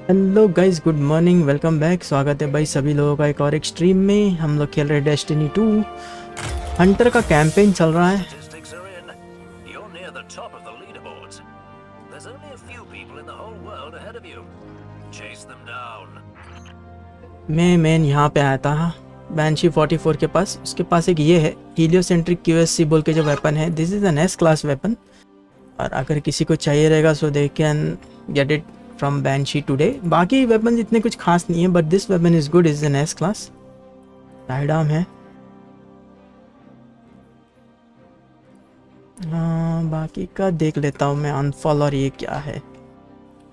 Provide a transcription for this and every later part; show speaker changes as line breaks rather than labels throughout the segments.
Hello guys, good morning, welcome back. स्वागत है भाई सभी लोगों का एक और एक स्ट्रीम में। हम लोग खेल रहे हैं डेस्टिनी 2। हंटर का कैंपेन चल रहा है। मैं यहाँ पे आया था बैंशी 44 के पास। उसके पास एक ये है हीलियोसेंट्रिक QSC बोल के जो वेपन है। This is an S class weapon, और अगर किसी को चाहिए रहेगा so they can get it from Banshee today. बाकी वेपन इतने कुछ खास नहीं है, but this weapon is good, is an S class. Sidearm है। हाँ, बाकी का देख लेता हूँ मैं। अनफॉल और ये क्या है,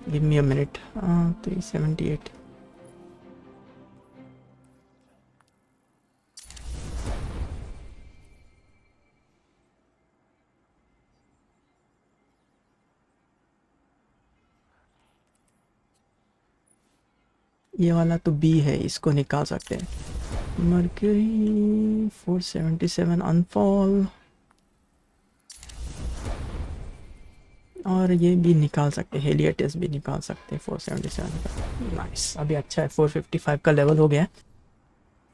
गिव मी अ मिनट। 378। ये वाला तो बी है, इसको निकाल सकते हैं। मर्क्यूरी 477 अनफॉल, और ये भी निकाल सकते हैं। हेलियटिस भी निकाल सकते हैं 477 का। नाइस, अभी अच्छा है, 455 का लेवल हो गया है।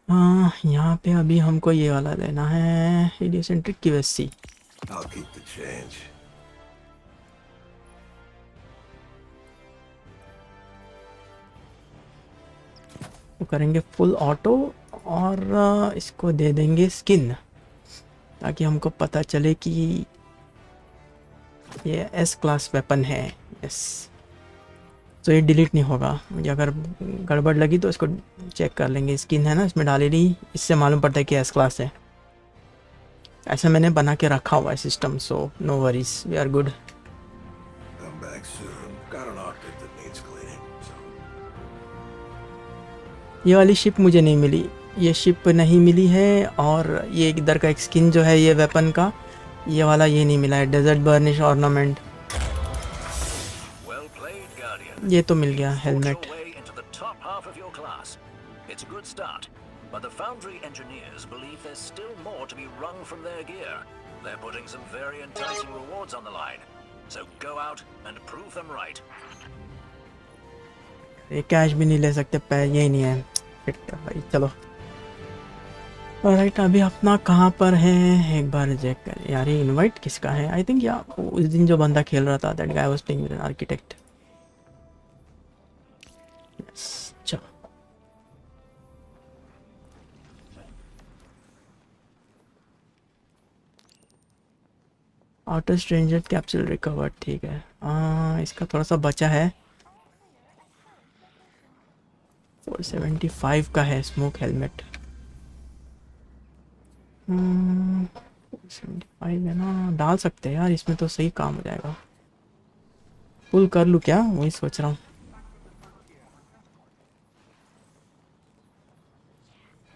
हाँ, यहाँ पे अभी हमको ये वाला लेना है, हेलियोसेंट्रिक QSC। तो करेंगे फुल ऑटो, और इसको दे देंगे स्किन, ताकि हमको पता चले कि ये S क्लास वेपन है। यस, तो ये डिलीट नहीं होगा। मुझे अगर गड़बड़ लगी तो इसको चेक कर लेंगे। स्किन है ना, इसमें डाली नहीं, इससे मालूम पड़ता है कि S क्लास है। ऐसा मैंने बना के रखा हुआ है system, so no worries, we are good. ये वाली शिप मुझे नहीं मिली, ये शिप नहीं मिली है। और ये इधर का एक स्किन जो है ये वेपन का, ये वाला ये नहीं मिला है, डेजर्ट बर्निश ऑर्नामेंट। ये तो मिल गया helmet. But the foundry engineers believe there's still more to be wrung from their gear. They're putting some very enticing rewards on the line. So go out and prove them right. ये cash भी नहीं ले सकते, यही नहीं है। Fit भाई, चलो। राइट, अभी अपना कहाँ पर है एक बार चेक करें यार। ये इनवाइट किसका है? आई थिंक या उस दिन जो बंदा खेल रहा था, that guy was playing with an architect. Yes, चलो। आउटर स्ट्रेंजर कैप्सूल रिकवर्ड, ठीक है। इसका थोड़ा सा बचा है। 475 का है स्मोक हेलमेट। 475 है ना, डाल सकते हैं यार इसमें, तो सही काम हो जाएगा। फुल कर लूँ क्या, वही सोच रहा हूँ।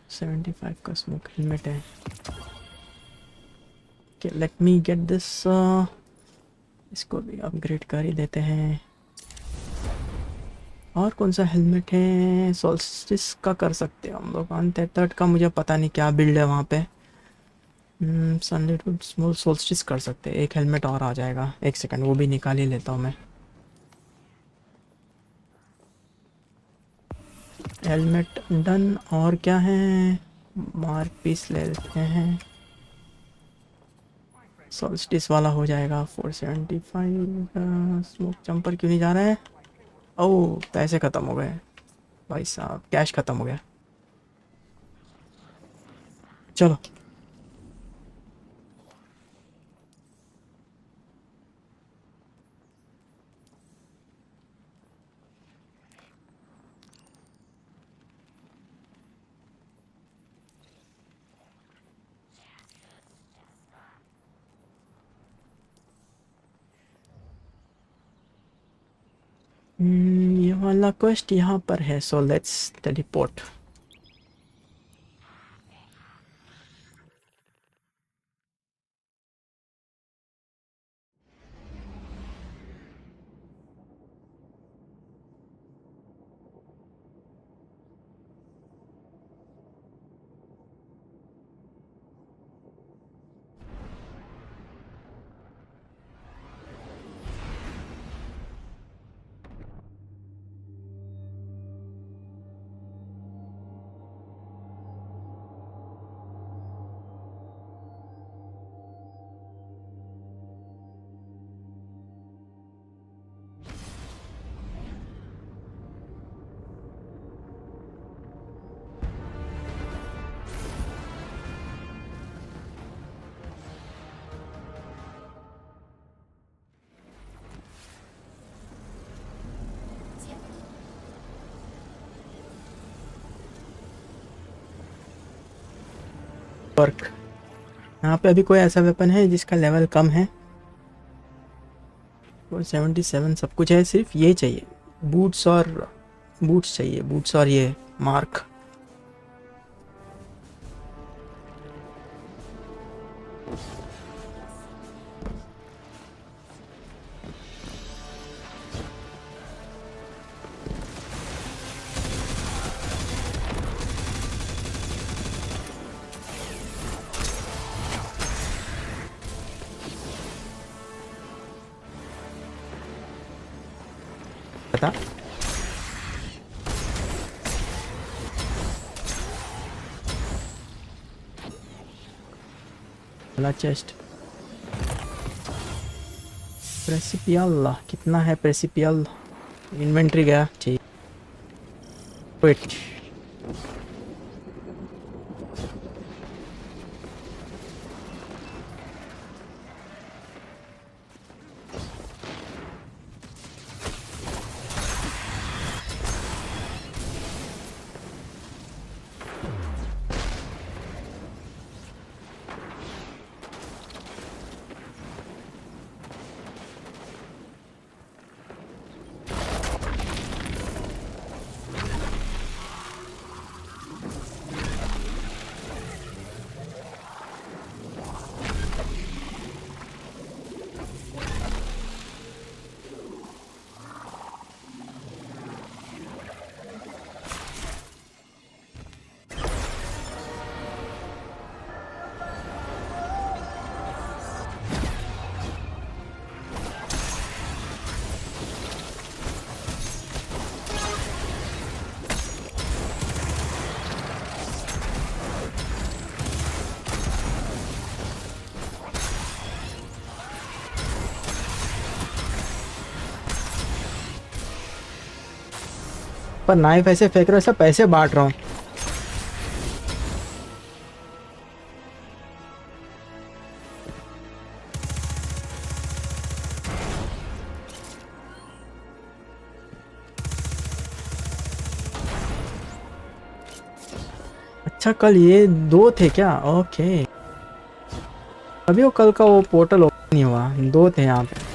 75 का स्मोक हेलमेट है। Let me get this. इसको भी अपग्रेड कर ही देते हैं। और कौन सा हेलमेट है? सोल्स्टिस का कर सकते हैं हम लोग। 133 का मुझे पता नहीं क्या बिल्ड है वहाँ पे। सनलाइट स्मॉल सोल्स्टिस कर सकते हैं। एक हेलमेट और आ जाएगा। एक सेकंड, वो भी निकाल ही लेता हूँ मैं। Helmet done. और क्या है? मार्क पीस ले लेते हैं। सोल्स्टिस वाला हो जाएगा 475 का। स्मोक जंपर क्यों नहीं जा रहा है? ओह, पैसे ख़त्म हो गए भाई साहब, कैश ख़त्म हो गया। चलो। ये वाला क्वेस्ट यहाँ पर है, सो लेट्स टेलीपोर्ट। वर्क। यहाँ पे अभी कोई ऐसा वेपन है जिसका लेवल कम है? 77 सब कुछ है, सिर्फ ये चाहिए बूट्स, और बूट्स चाहिए, बूट्स और ये मार्क। पता चेस्ट प्रेसिपियल कितना है? प्रेसिपियल इन्वेंट्री गया, ठीक। वेट, पर नाइफ ऐसे फेंक रहे हो, सब पैसे बांट रहा हूँ। अच्छा, कल ये 2 थे क्या? ओके, अभी वो कल का वो पोर्टल ओपन नहीं हुआ, 2 थे यहाँ पे।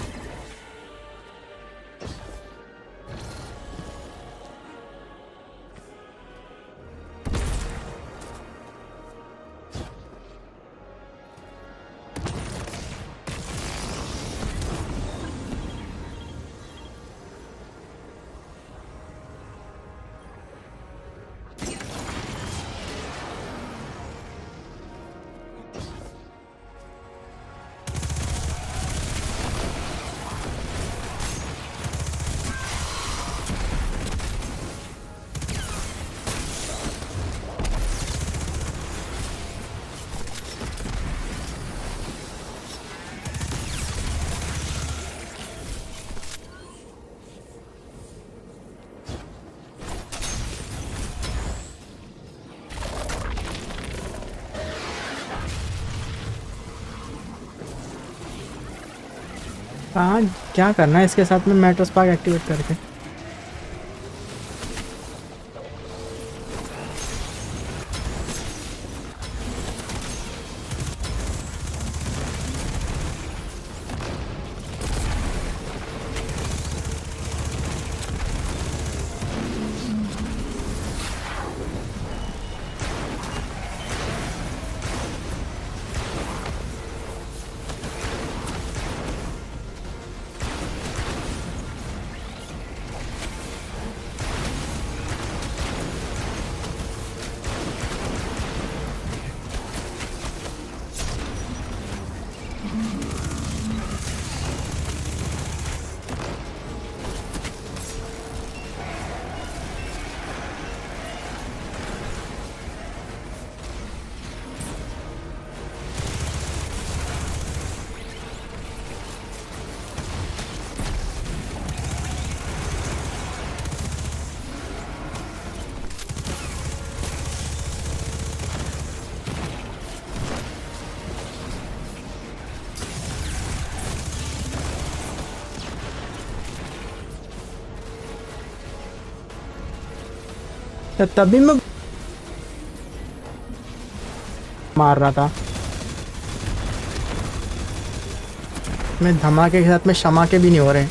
हाँ, क्या करना है इसके साथ में मेट्रो स्पार्क एक्टिवेट करके? तो तभी मैं मार रहा था। मैं धमाके के साथ में शमाके भी नहीं हो रहे।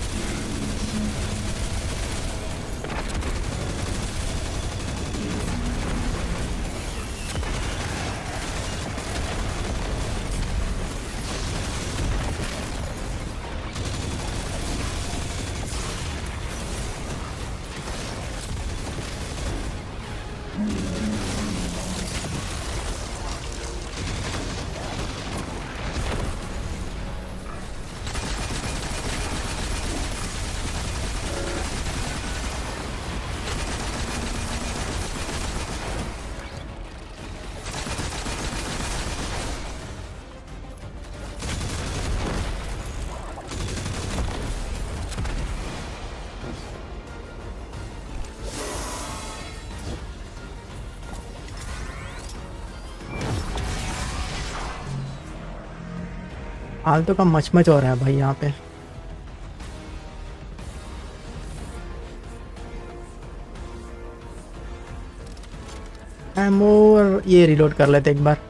फालतू का मचमच हो रहा है भाई यहाँ पे। एमो, ये रिलोड कर लेते एक बार।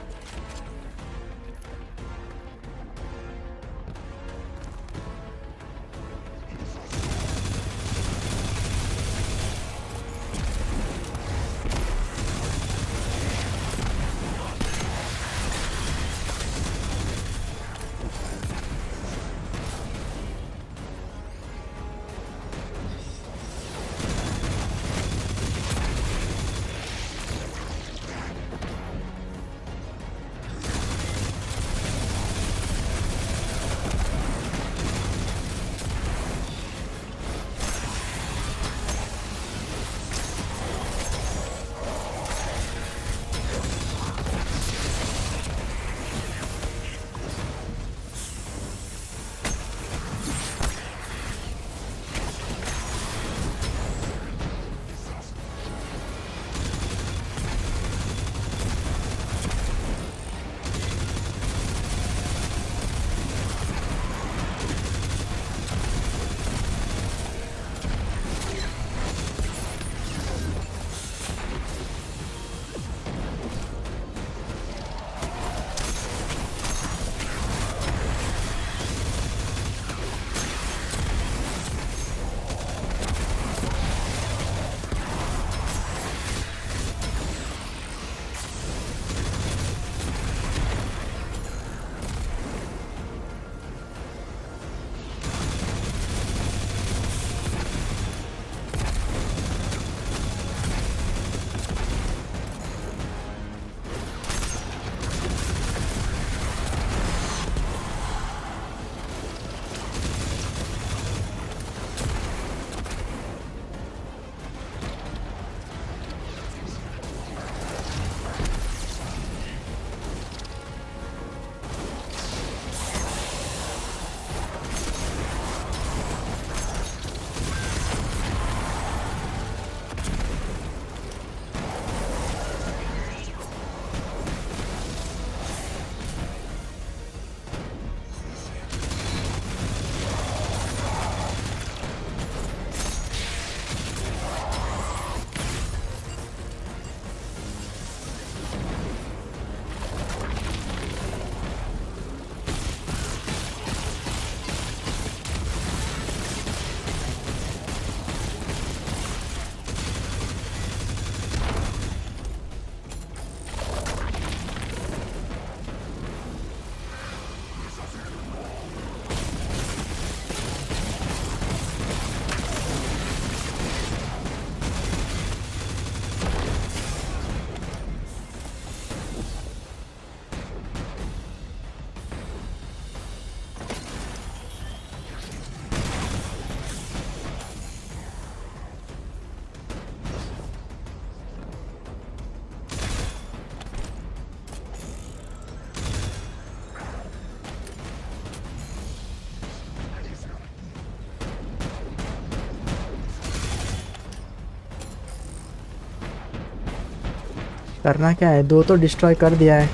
करना क्या है, दो तो डिस्ट्रॉय कर दिया है।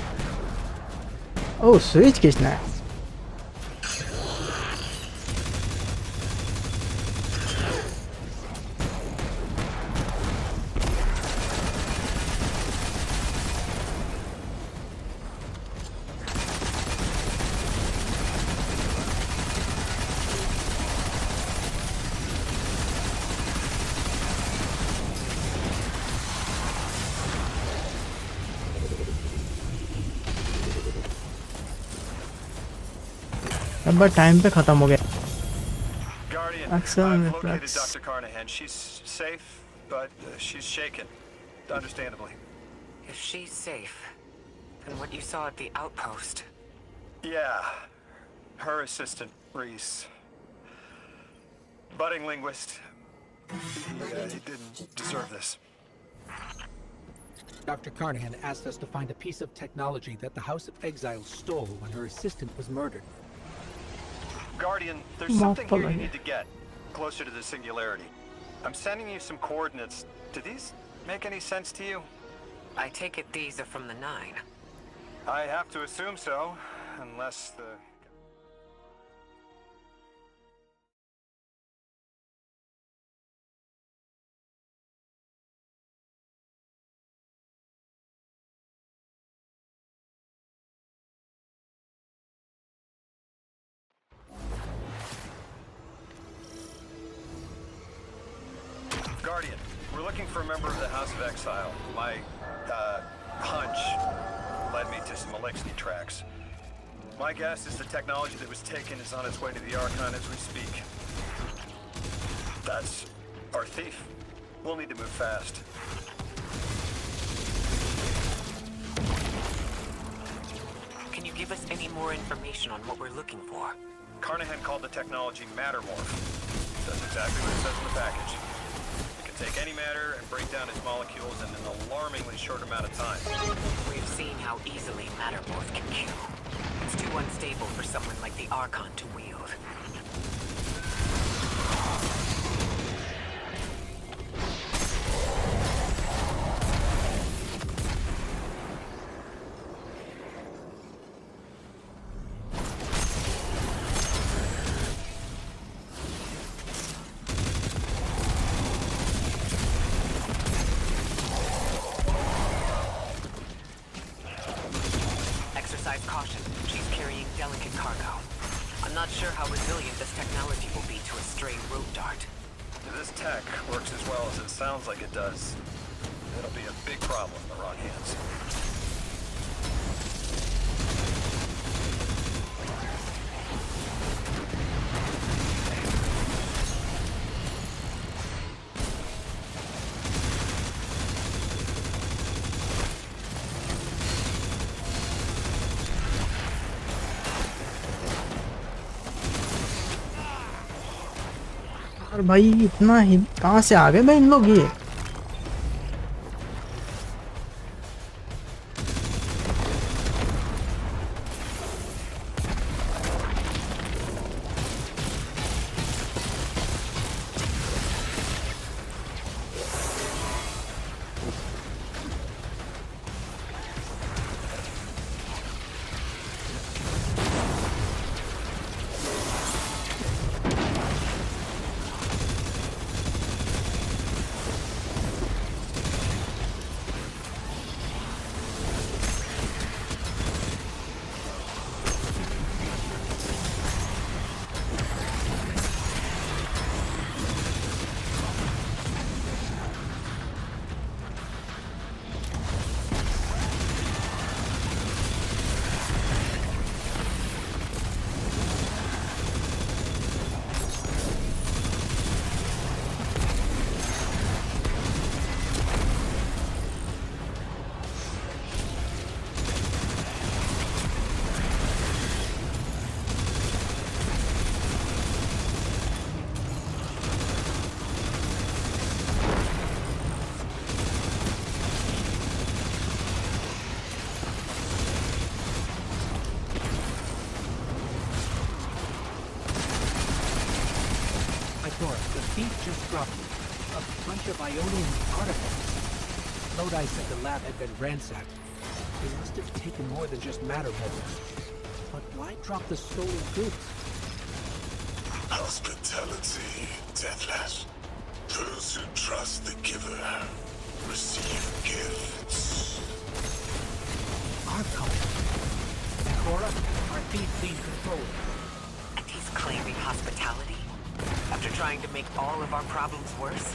ओह, स्विच खींचना है। अब बस टाइम पे ख़त्म हो गया।
Guardian,
Axel
I've located
reflex.
Dr. Carnahan. She's safe, but she's shaken, understandably.
If she's safe, then what you saw at the outpost.
Yeah, her assistant, Reese. Budding linguist. He didn't deserve this.
Dr. Carnahan asked us to find a piece of technology that the House of Exiles stole when her assistant was murdered.
Guardian, there's something here you need to get, closer to the singularity. I'm sending you some coordinates. Do these make any sense to you?
I take it these are from the 9.
I have to assume so, unless the... Guardian, we're looking for a member of the House of Exile. My, hunch led me to some Elixir tracks. My guess is the technology that was taken is on its way to the Archon as we speak. That's our thief. We'll need to move fast.
Can you give us any more information on what we're looking for?
Carnahan called the technology Mattermorph. That's exactly what it says in the package. Take any matter and break down its molecules in an alarmingly short amount of time.
We've seen how easily Mattermorph can kill. It's too unstable for someone like the Archon to wield. Caution, she's carrying delicate cargo. I'm not sure how resilient this technology will be to a stray rope dart.
If this tech works as well as it sounds like it does, it'll be a big problem in the wrong hands.
और भाई इतना ही कहाँ से आ गए भाई इन लोग ये?
Just dropped a bunch of Ionian artifacts. Lodi said the lab had been ransacked. They must have taken more than just matter modes. But why drop the stolen goods?
Hospitality, Deathless. Those who trust the giver receive gifts.
Archon. Cora, our thief being controlled.
And he's claiming hospitality? After trying to make all of our problems worse?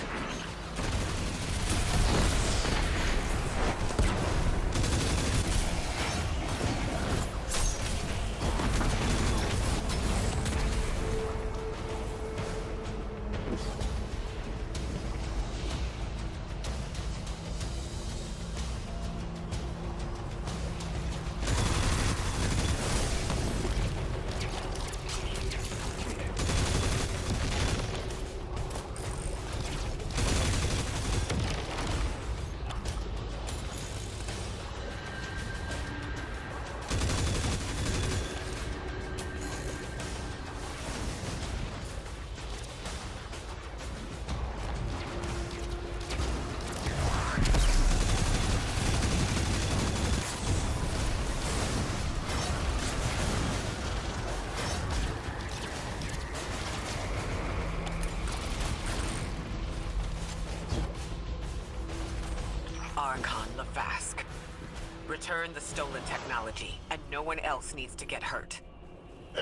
Vask. Return the stolen technology, and no one else needs to get hurt.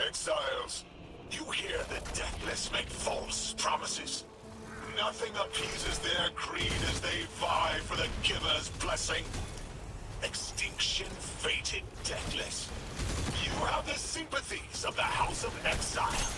Exiles, you hear the deathless make false promises. Nothing appeases their greed as they vie for the giver's blessing. Extinction fated deathless. You have the sympathies of the House of Exile.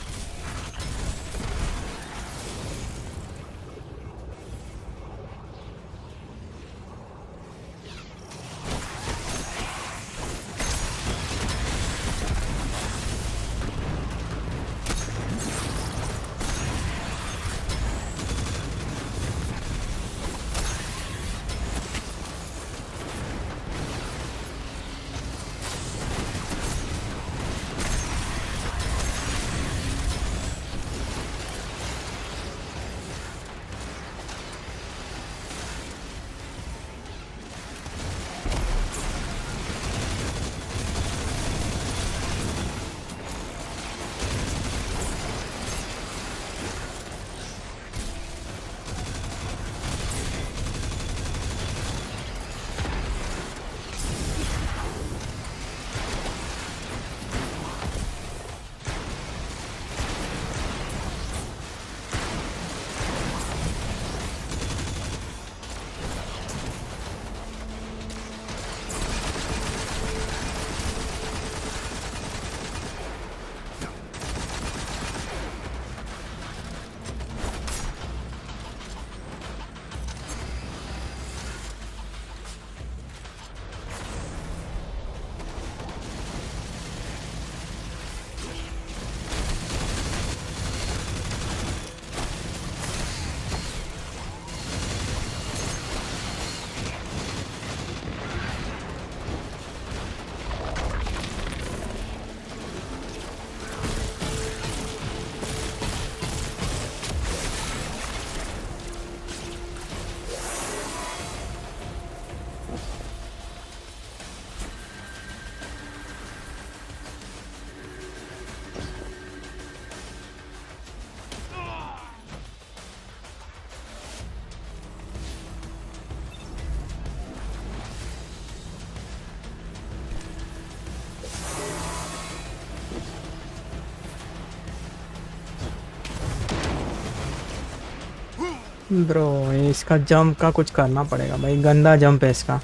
Bro इसका jump का कुछ करना पड़ेगा भाई, गंदा jump है इसका,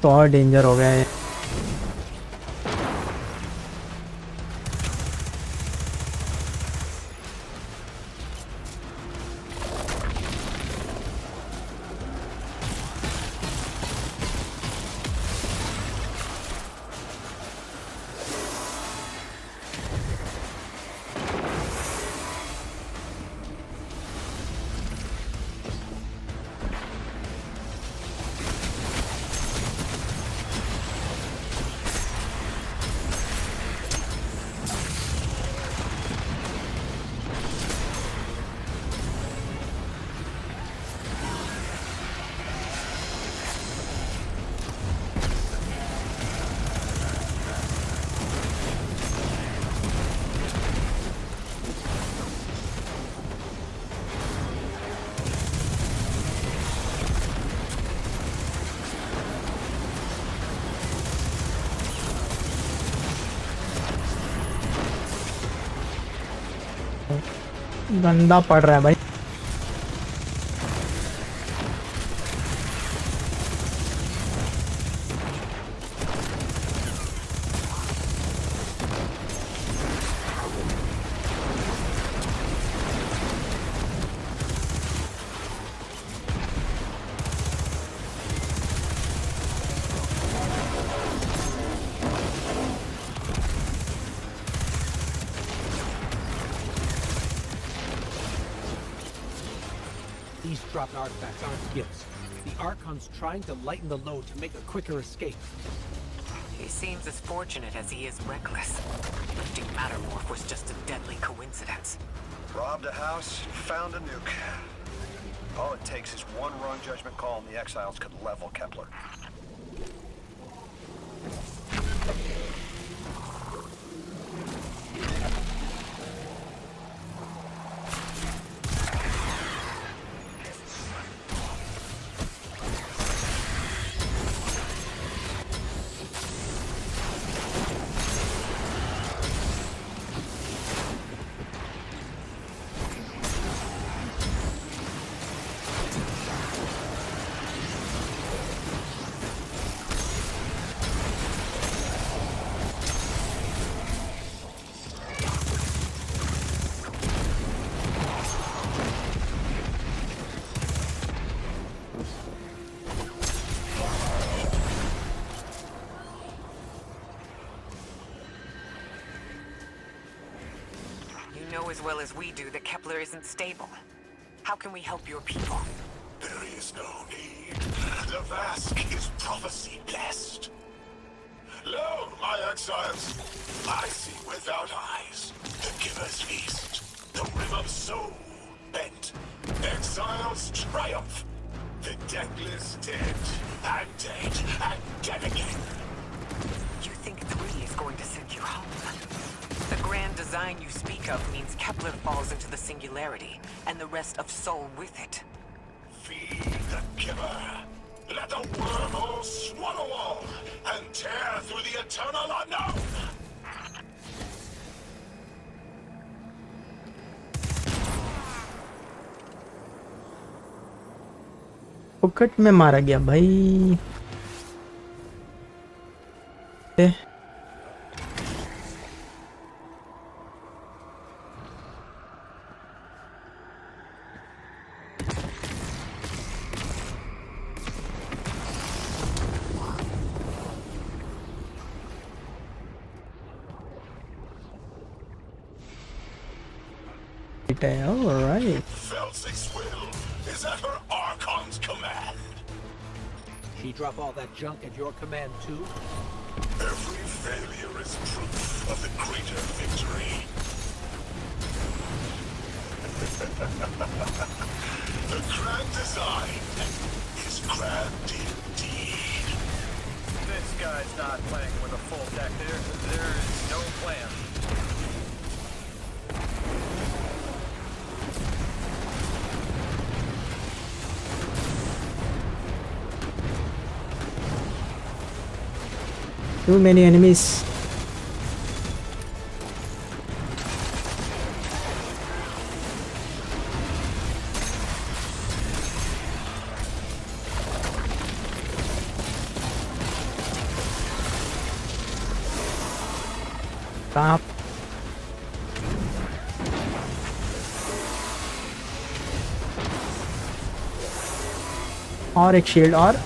तो और डेंजर हो गया है। गंदा पड़ रहा है भाई।
These dropped artifacts aren't gifts. The Archon's trying to lighten the load to make a quicker escape.
He seems as fortunate as he is reckless. Lifting Mattermorph was just a deadly coincidence.
Robbed a house, found a nuke. All it takes is one wrong judgment call and the Exiles could level Kepler.
as well as we do that Kepler isn't stable. How can we help your people?
There is no need. The Vask is prophecy blessed. Lo, my exiles, I see without eyes. The Giver's feast, the rim of soul bent. Exiles triumph. The deathless dead, and dead, and dead again.
You think 3 is going to send you home? The grand design you speak of means Kepler falls into the singularity, and the rest of Soul with it.
Feed the Giver. Let the wormhole swallow all, and tear through the eternal unknown.
फुकट में मारा गया भाई। All right.
Felsig's will is at her Archon's command.
She drop all that junk at your command too?
Every failure is proof of the greater victory. The grand design is grand indeed.
This guy's not playing with a full deck. There's no plan.
Too many enemies. Stop. और एक shield और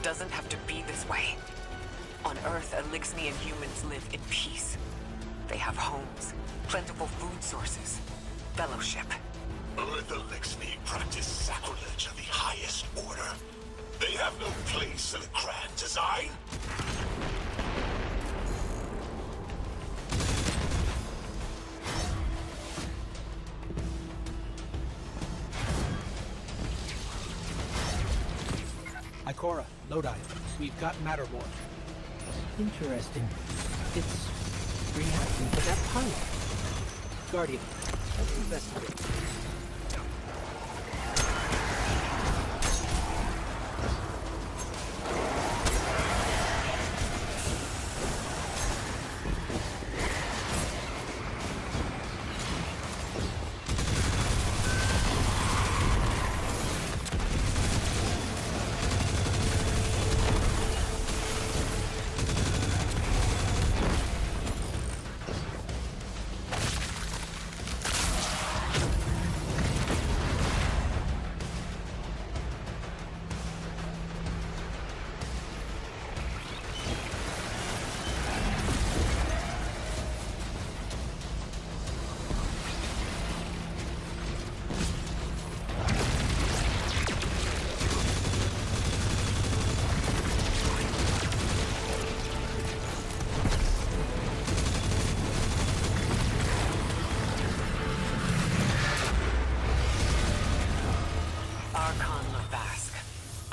doesn't have to be this way. On Earth, Elixni and humans live in peace. They have homes, plentiful food sources, fellowship.
Earth Elixni practice sacrilege of the highest order. They have no place in the grand design.
Ikora, Lodi, we've got Matterboard. Interesting. It's reacting to that pipe. Guardian, let's investigate.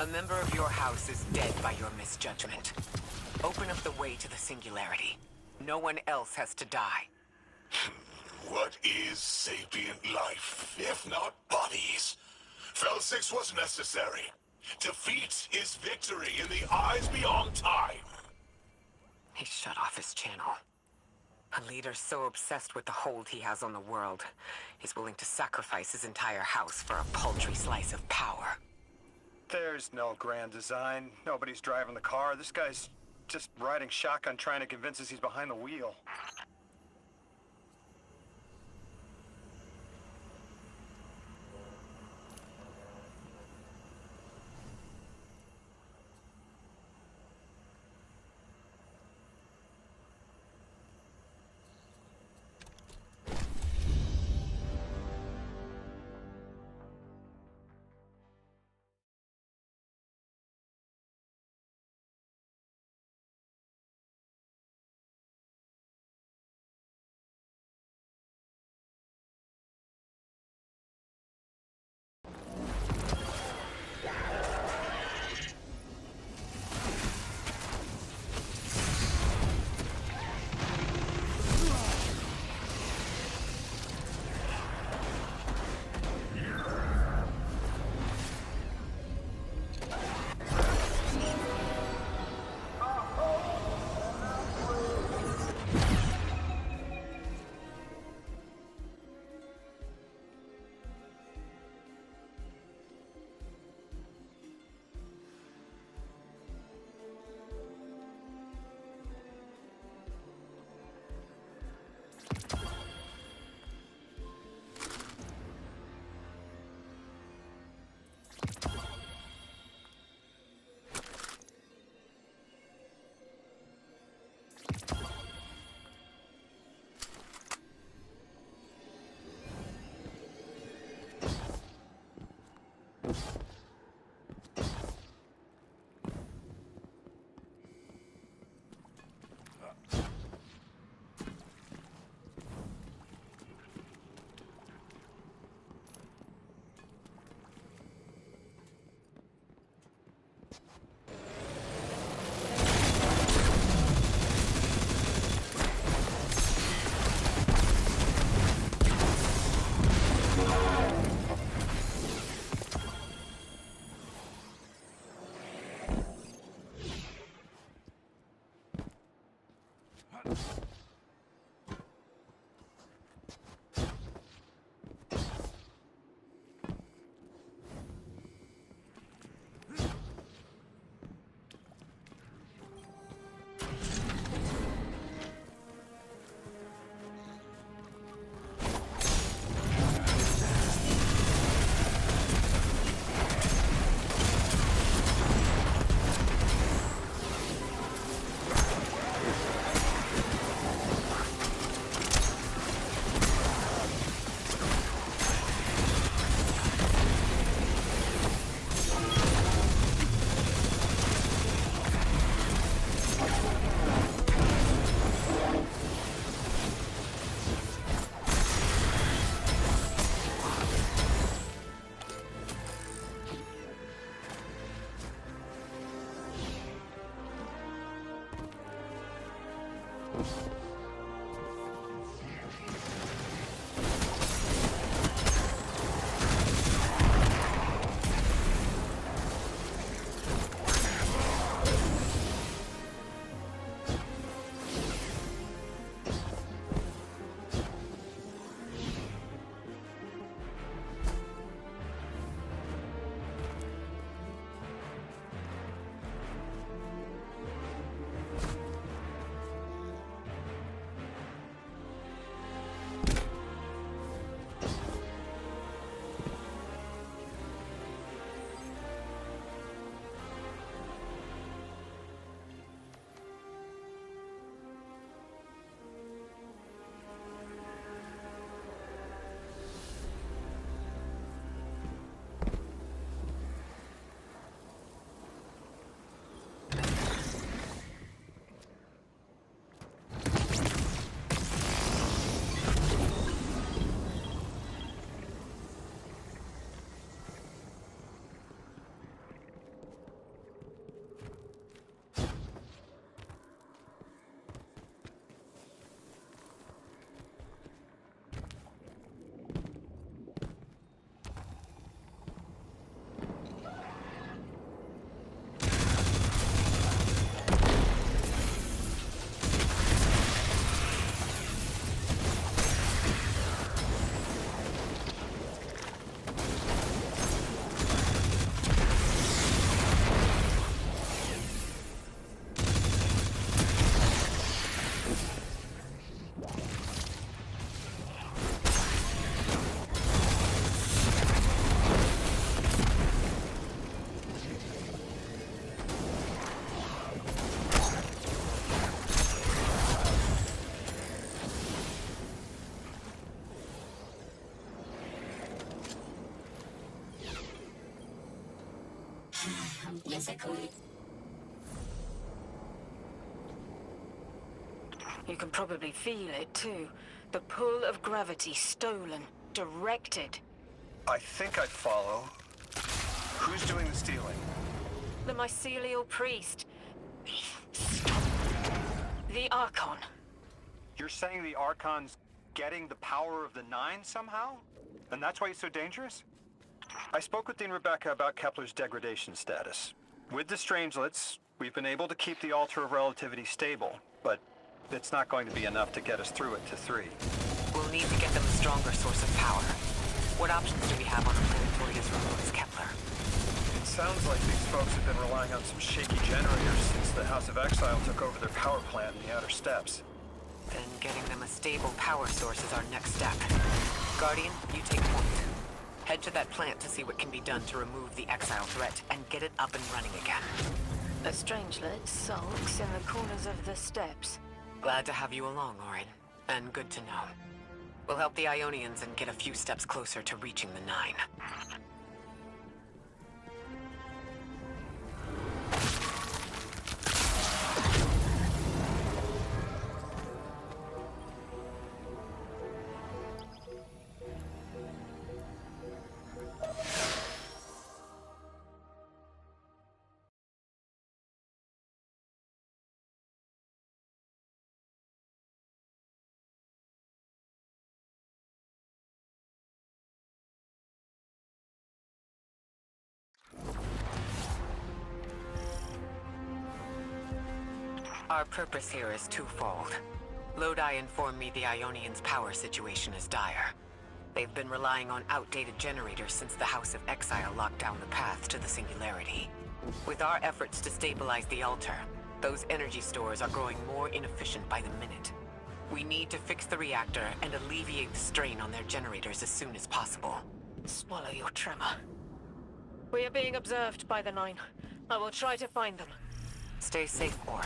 A member of your house is dead by your misjudgment. Open up the way to the singularity. No one else has to die.
What is sapient life, if not bodies? Fel 6 was necessary. Defeat is victory in the eyes beyond time.
He shut off his channel. A leader so obsessed with the hold he has on the world, he's willing to sacrifice his entire house for a paltry slice of power.
There's no grand design. Nobody's driving the car. This guy's just riding shotgun trying to convince us he's behind the wheel.
You can probably feel it too. The pull of gravity stolen, directed.
I think I follow. Who's doing the stealing?
The mycelial priest. The Archon.
You're saying the Archon's getting the power of the Nine somehow? And that's why he's so dangerous? I spoke with Dean Rebecca about Kepler's degradation status. With the Strangelets, we've been able to keep the altar of relativity stable, but it's not going to be enough to get us through it to 3.
We'll need to get them a stronger source of power. What options do we have on a planetoid as remote as Kepler?
It sounds like these folks have been relying on some shaky generators since the House of Exile took over their power plant in the Outer Steppes.
Then getting them a stable power source is our next step. Guardian, you take point. Head to that plant to see what can be done to remove the Exile threat and get it up and running again.
A strangelet sulks in the corners of the steps.
Glad to have you along, Orin. And good to know. We'll help the Ionians and get a few steps closer to reaching the Nine. Our purpose here is twofold. Lodi informed me the Ionians' power situation is dire. They've been relying on outdated generators since the House of Exile locked down the path to the Singularity. With our efforts to stabilize the altar, those energy stores are growing more inefficient by the minute. We need to fix the reactor and alleviate the strain on their generators as soon as possible.
Swallow your tremor. We are being observed by the Nine. I will try to find them.
Stay safe, Orin.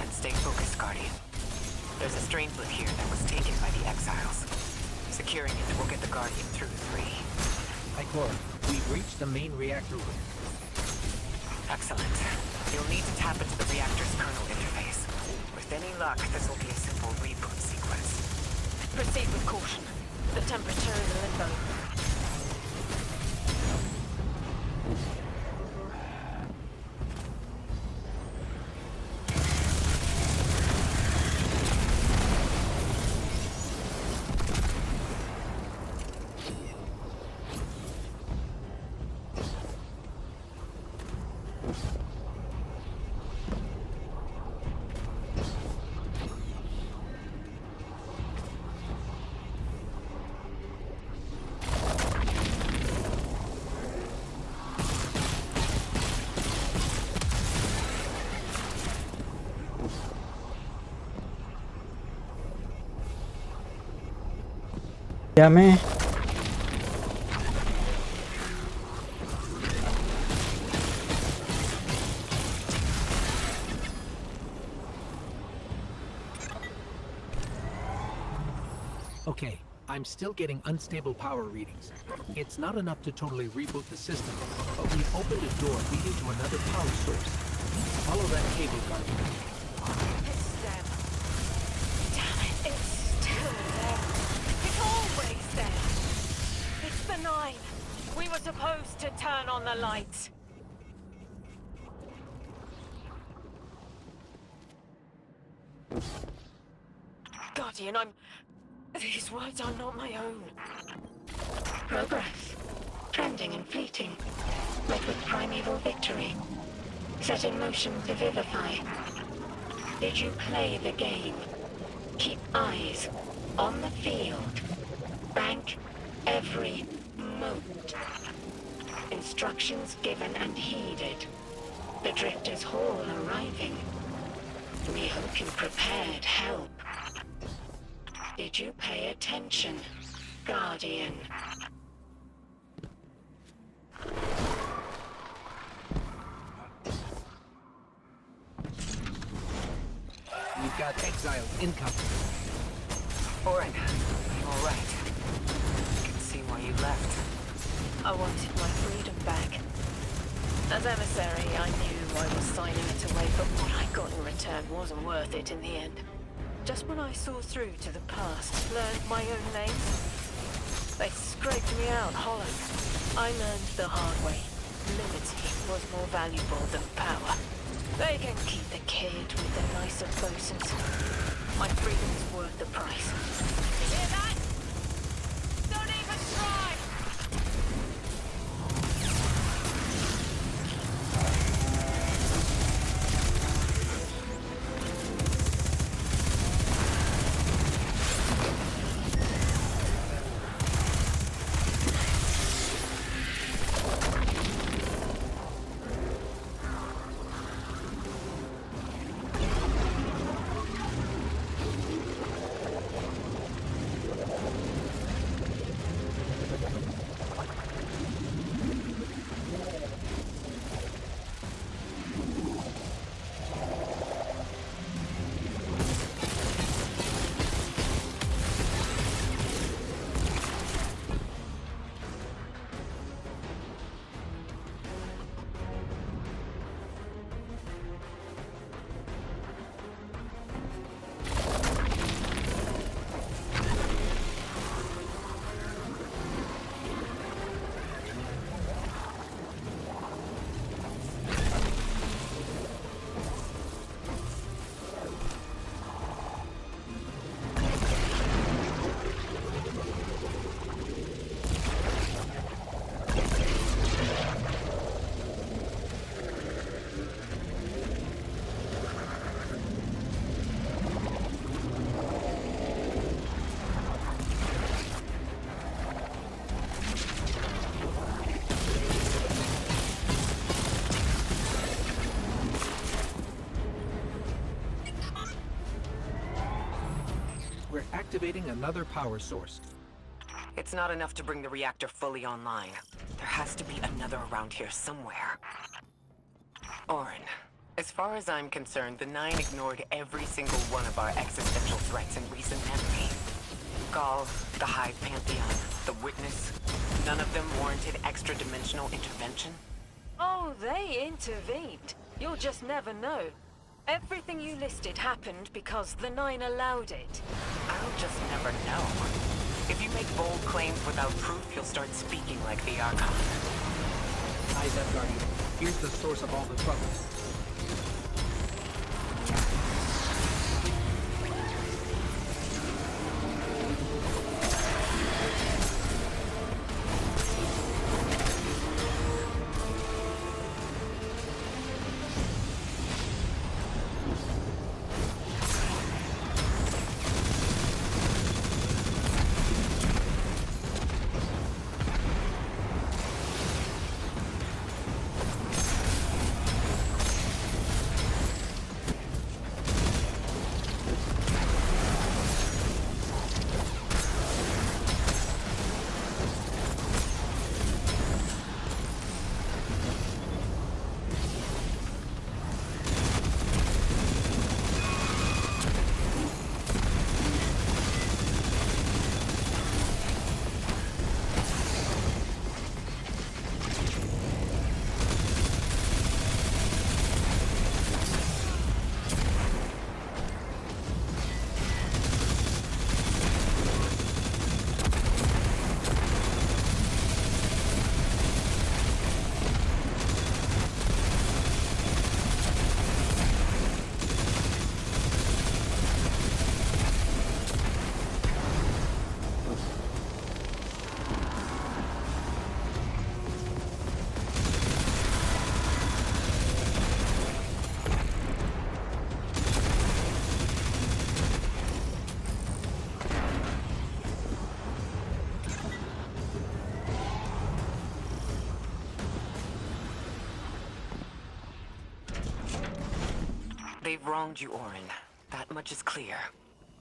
And stay focused, Guardian. There's a Strangelet here that was taken by the Exiles. Securing it will get the Guardian through 3.
Ikora, we've reached the main reactor room.
Excellent. You'll need to tap into the reactor's kernel interface. With any luck, this will be a simple reboot sequence.
Proceed with caution. The temperature is in limbo.
क्या मैं
Okay, I'm still getting unstable power readings. It's not enough to totally reboot the system, but we've opened a door leading to another power source. Follow that cable, Guardian.
It's them. Damn it, it's still there. It's always there. It's the Nine. We were supposed to turn on the lights. Guardian, these words are not my own.
Progress. Trending and fleeting. Met with primeval victory. Set in motion to vivify. Did you play the game? Keep eyes on the field. Bank every mote. Instructions given and heeded. The Drifter's Hall arriving. We hope you prepared help. Did you pay attention, Guardian?
We've got exiles incoming.
Orin, you all right? I can see why you left.
I wanted my freedom back. As emissary, I knew I was signing it away, but what I got in return wasn't worth it in the end. Just when I saw through to the past, learned my own name, they scraped me out hollow. I learned the hard way. Liberty was more valuable than power. They can keep the kid with the nicer bosuns. My freedom's worth the price. You hear that? Don't even try!
We're activating another power source.
It's not enough to bring the reactor fully online. There has to be another around here somewhere. Orin, as far as I'm concerned, the Nine ignored every single one of our existential threats in recent memory. Gaul, the Hive Pantheon, the Witness, none of them warranted extra-dimensional intervention?
Oh, they intervened. You'll just never know. Everything you listed happened because the Nine allowed it.
I'll just never know. If you make bold claims without proof, you'll start speaking like the Archon.
Eyes up, Guardian. Here's the source of all the trouble.
They've wronged you, Orin. That much is clear.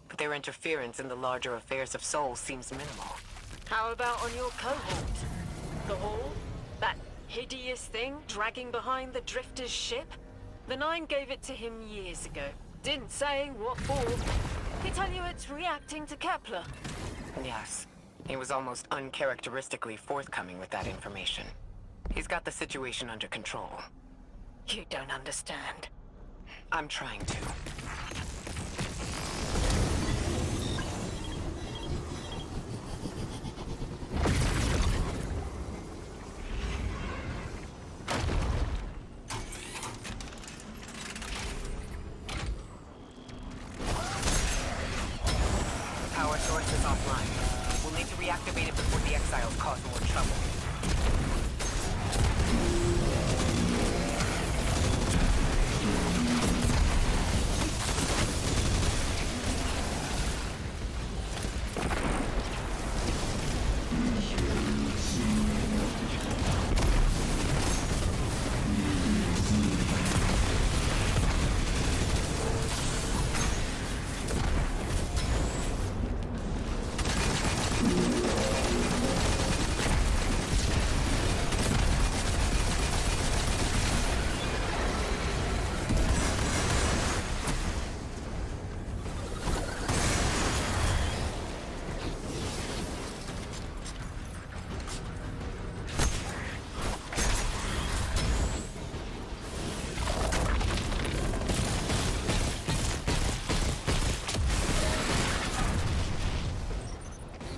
But their interference in the larger affairs of Sol seems minimal.
How about on your cohort? The Hall? That hideous thing dragging behind the Drifter's ship? The Nine gave it to him years ago. Didn't say what for. They tell you it's reacting to Kepler.
Yes. He was almost uncharacteristically forthcoming with that information. He's got the situation under control.
You don't understand.
I'm trying to. Power source is offline. We'll need to reactivate it before the exiles cause more trouble.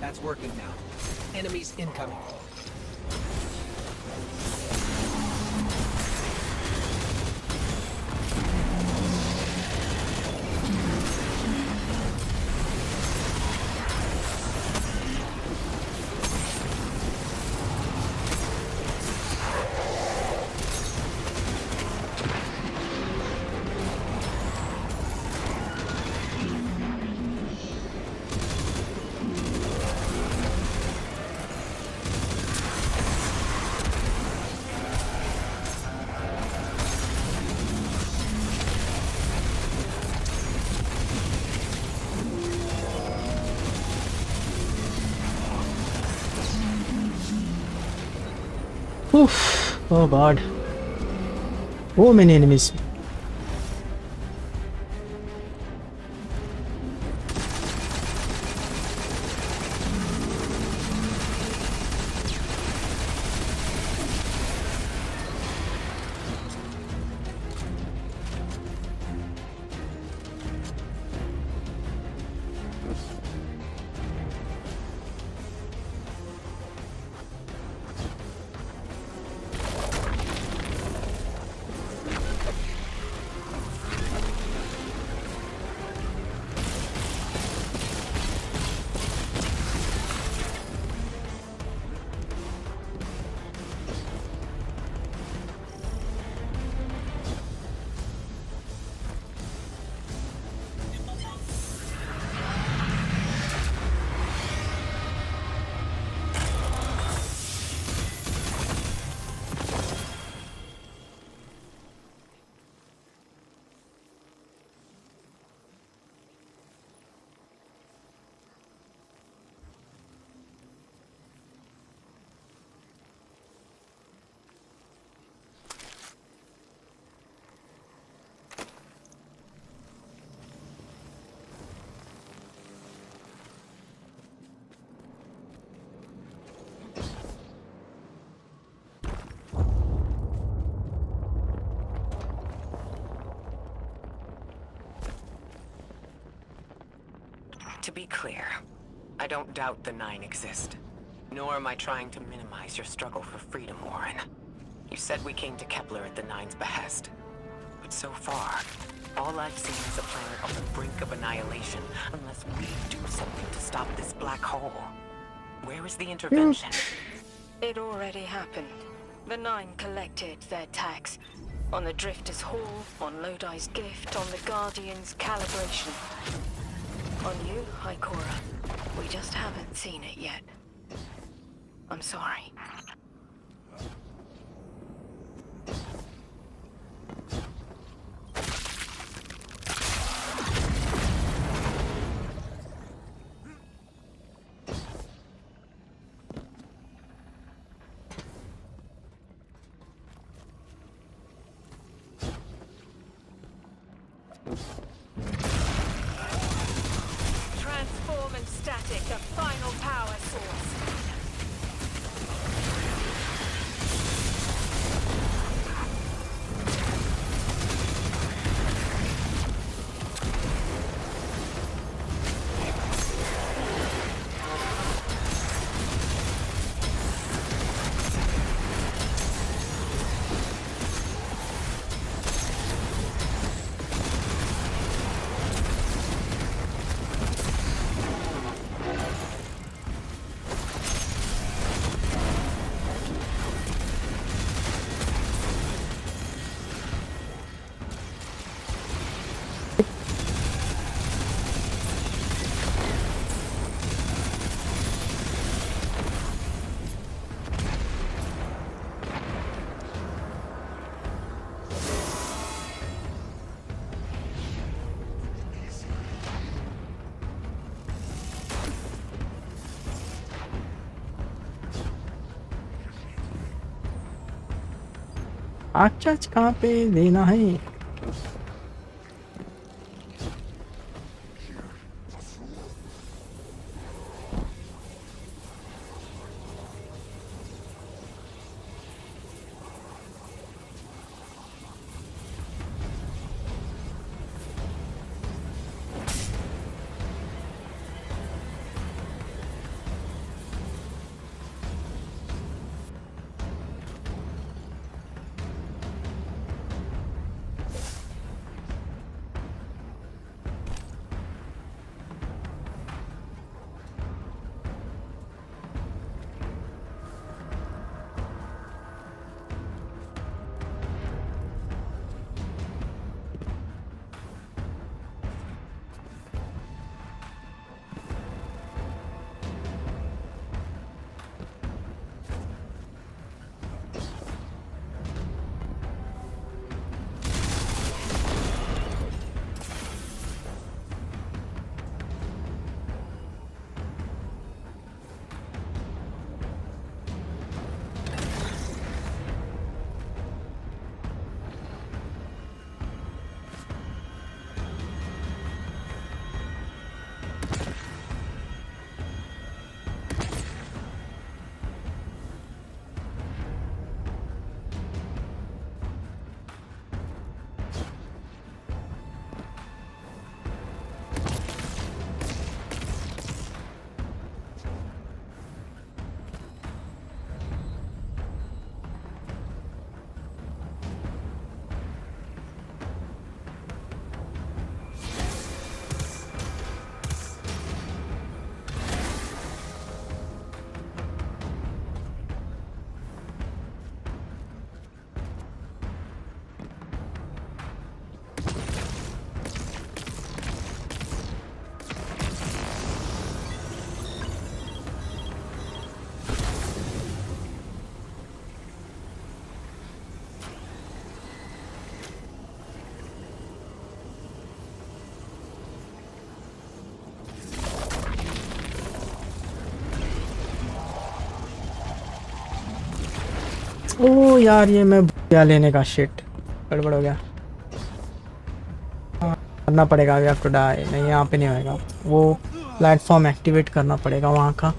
That's working now. Enemies incoming.
Oof. Oh god. So many enemies.
To be clear, I don't doubt the Nine exist. Nor am I trying to minimize your struggle for freedom, Warren. You said we came to Kepler at the Nine's behest. But so far, all I've seen is a planet on the brink of annihilation unless we do something to stop this black hole. Where is the intervention?
It already happened. The Nine collected their tax. On the Drifter's Hall, on Lodi's gift, on the Guardian's calibration. On you, Ikora. We just haven't seen it yet. I'm sorry. Transform and static the final power source.
अच्छा कहाँ पे देना है? ओ यार ये मैं भूल लेने का, शिट गड़बड़ हो गया। करना पड़ेगा, वी हैव टू डाई। नहीं यहाँ पे नहीं होएगा, वो प्लेटफॉर्म एक्टिवेट करना पड़ेगा वहाँ का।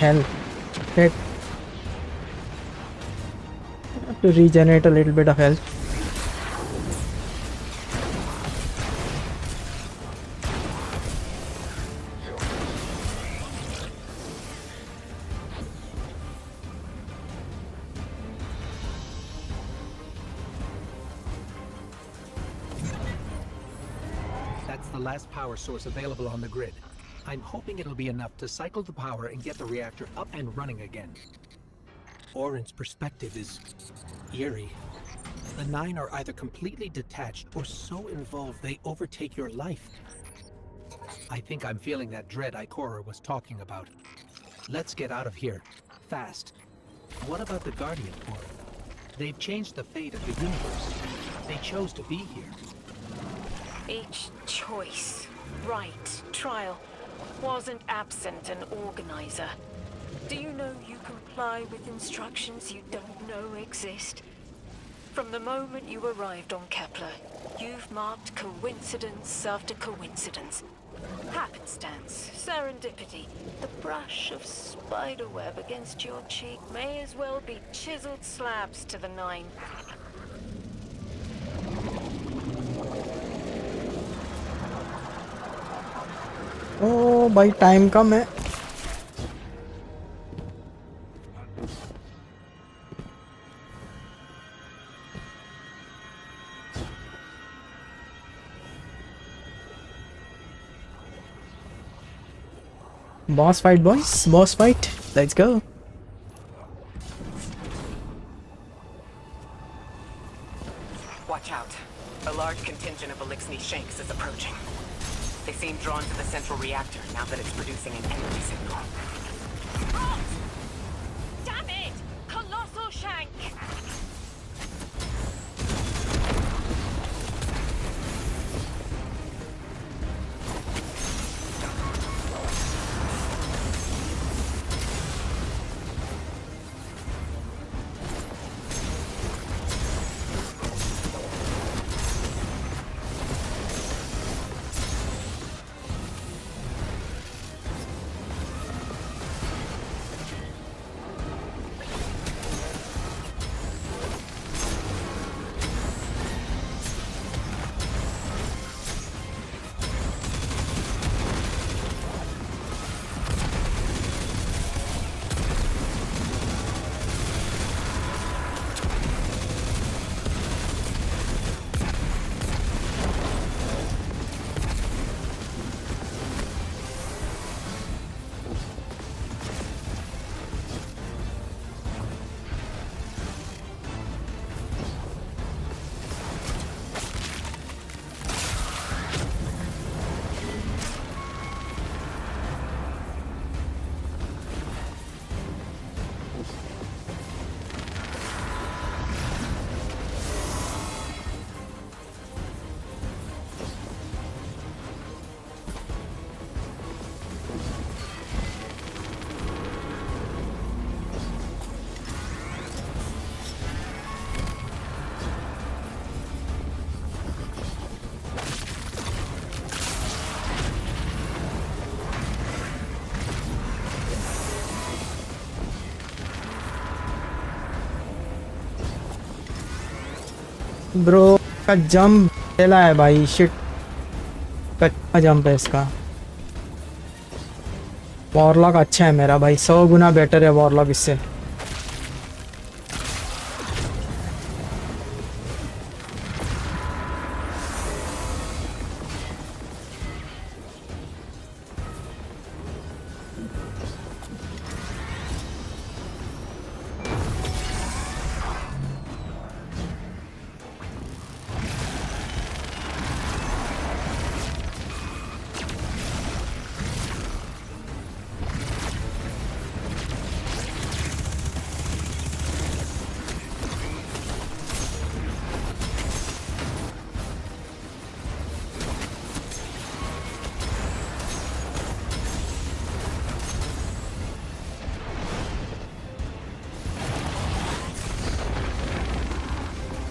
hell? Shit. I have to regenerate a little bit of health.
That's the last power source available on the grid. I'm hoping it'll be enough to cycle the power and get the reactor up and running again. Orin's perspective is eerie. The 9 are either completely detached or so involved they overtake your life. I think I'm feeling that dread Ikora was talking about. Let's get out of here. Fast. What about the Guardian Corps? They've changed the fate of the universe. They chose to be here.
Each choice, right, trial, wasn't absent an organizer. Do you know you comply with instructions you don't know exist? From the moment you arrived on Kepler, you've marked coincidence after coincidence. Happenstance, serendipity, the brush of spiderweb against your cheek may as well be chiseled slabs to the 9.
Oh भाई time कम है. Boss fight, boys. Boss fight. Let's go.
Watch out. A large contingent of Elixni Shanks is approaching. They seem drawn to the central reactor now that it's producing an energy signal.
Rot! Damn it! Colossal Shank!
Bro का jump खेला है भाई. Shit. कच्चा jump है इसका. Warlock अच्छा है मेरा भाई. 100 गुना बेटर है वॉरलॉक इससे.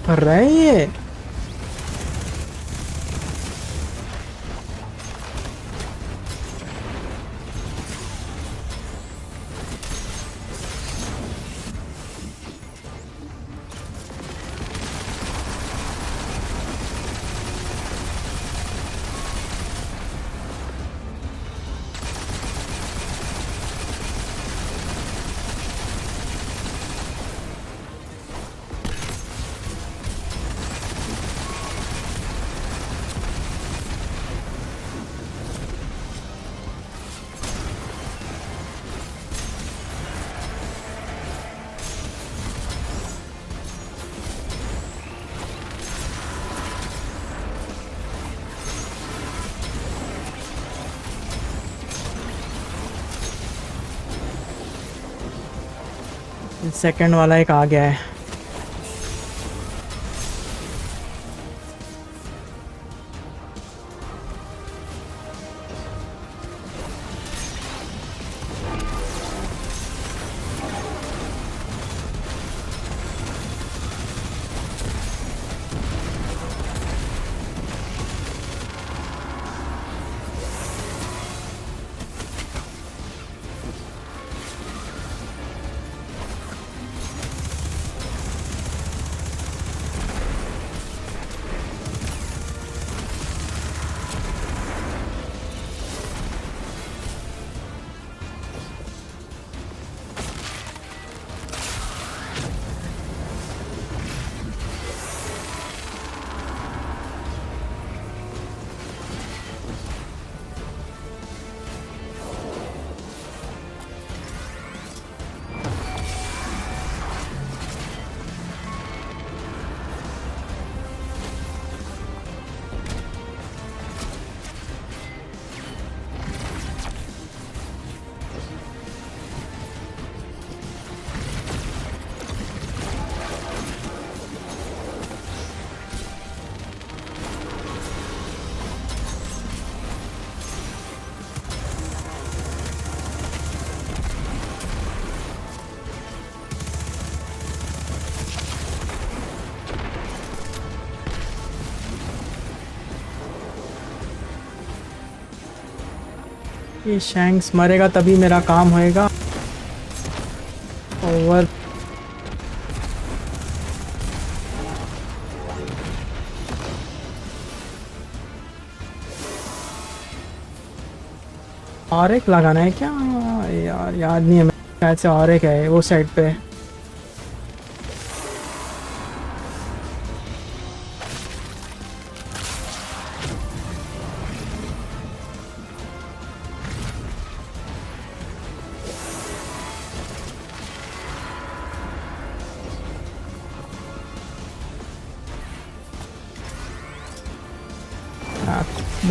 कर रहे हैं ये. सेकंड वाला एक आ गया है। ये शैंक्स मरेगा तभी मेरा काम होएगा। ओवर और एक लगाना है क्या यार, याद नहीं है शायद से और एक है वो साइड पे।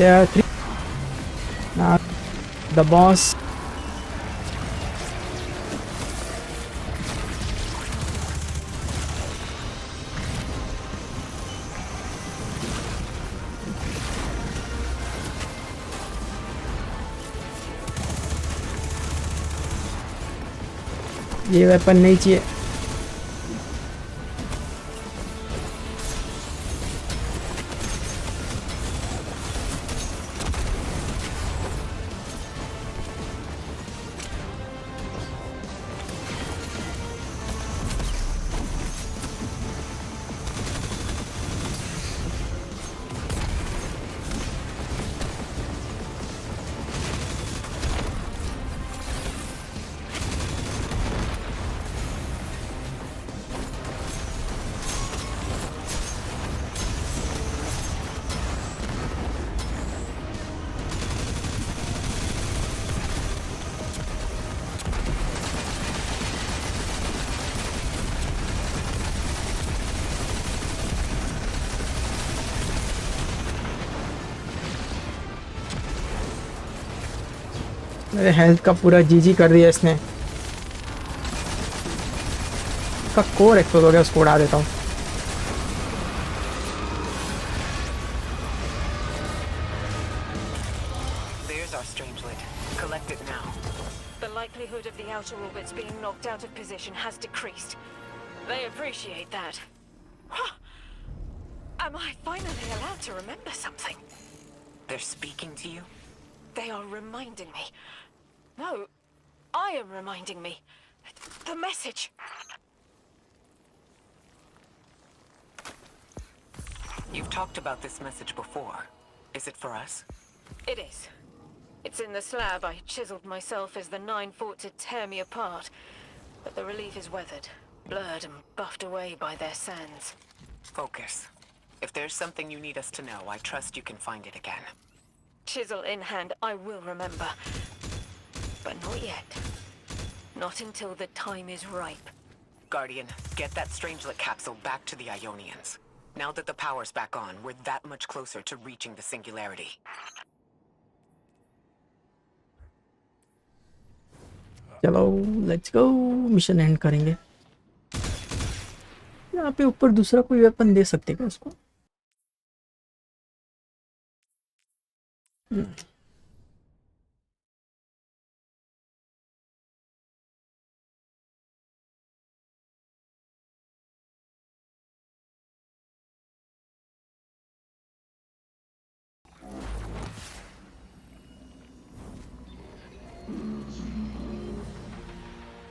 There are 3. Now the boss. ये वेपन नहीं चाहिए। मेरे हेल्थ का पूरा जीजी कर दिया इसने। इसका कोर एक्सप्लोड हो गया, उसको उड़ा देता हूँ।
There's our strangelet. Collect it now.
The likelihood of the outer orbits being knocked out of position has decreased. They appreciate that. Huh. Am I finally allowed to remember something?
They're speaking to you?
They are reminding me. No, I am reminding me. The message.
You've talked about this message before. Is it for us?
It is. It's in the slab I chiseled myself as the Nine fought to tear me apart. But the relief is weathered, blurred and buffed away by their sands.
Focus. If there's something you need us to know, I trust you can find it again.
Chisel in hand, I will remember. But not yet. Not until the time is ripe.
Guardian, get that strangelet capsule back to the Ionians. Now that the power's back on, we're that much closer to reaching the singularity.
चलो let's go, mission and करेंगे। यहाँ पे ऊपर दूसरा कोई weapon दे सकते क्या उसको?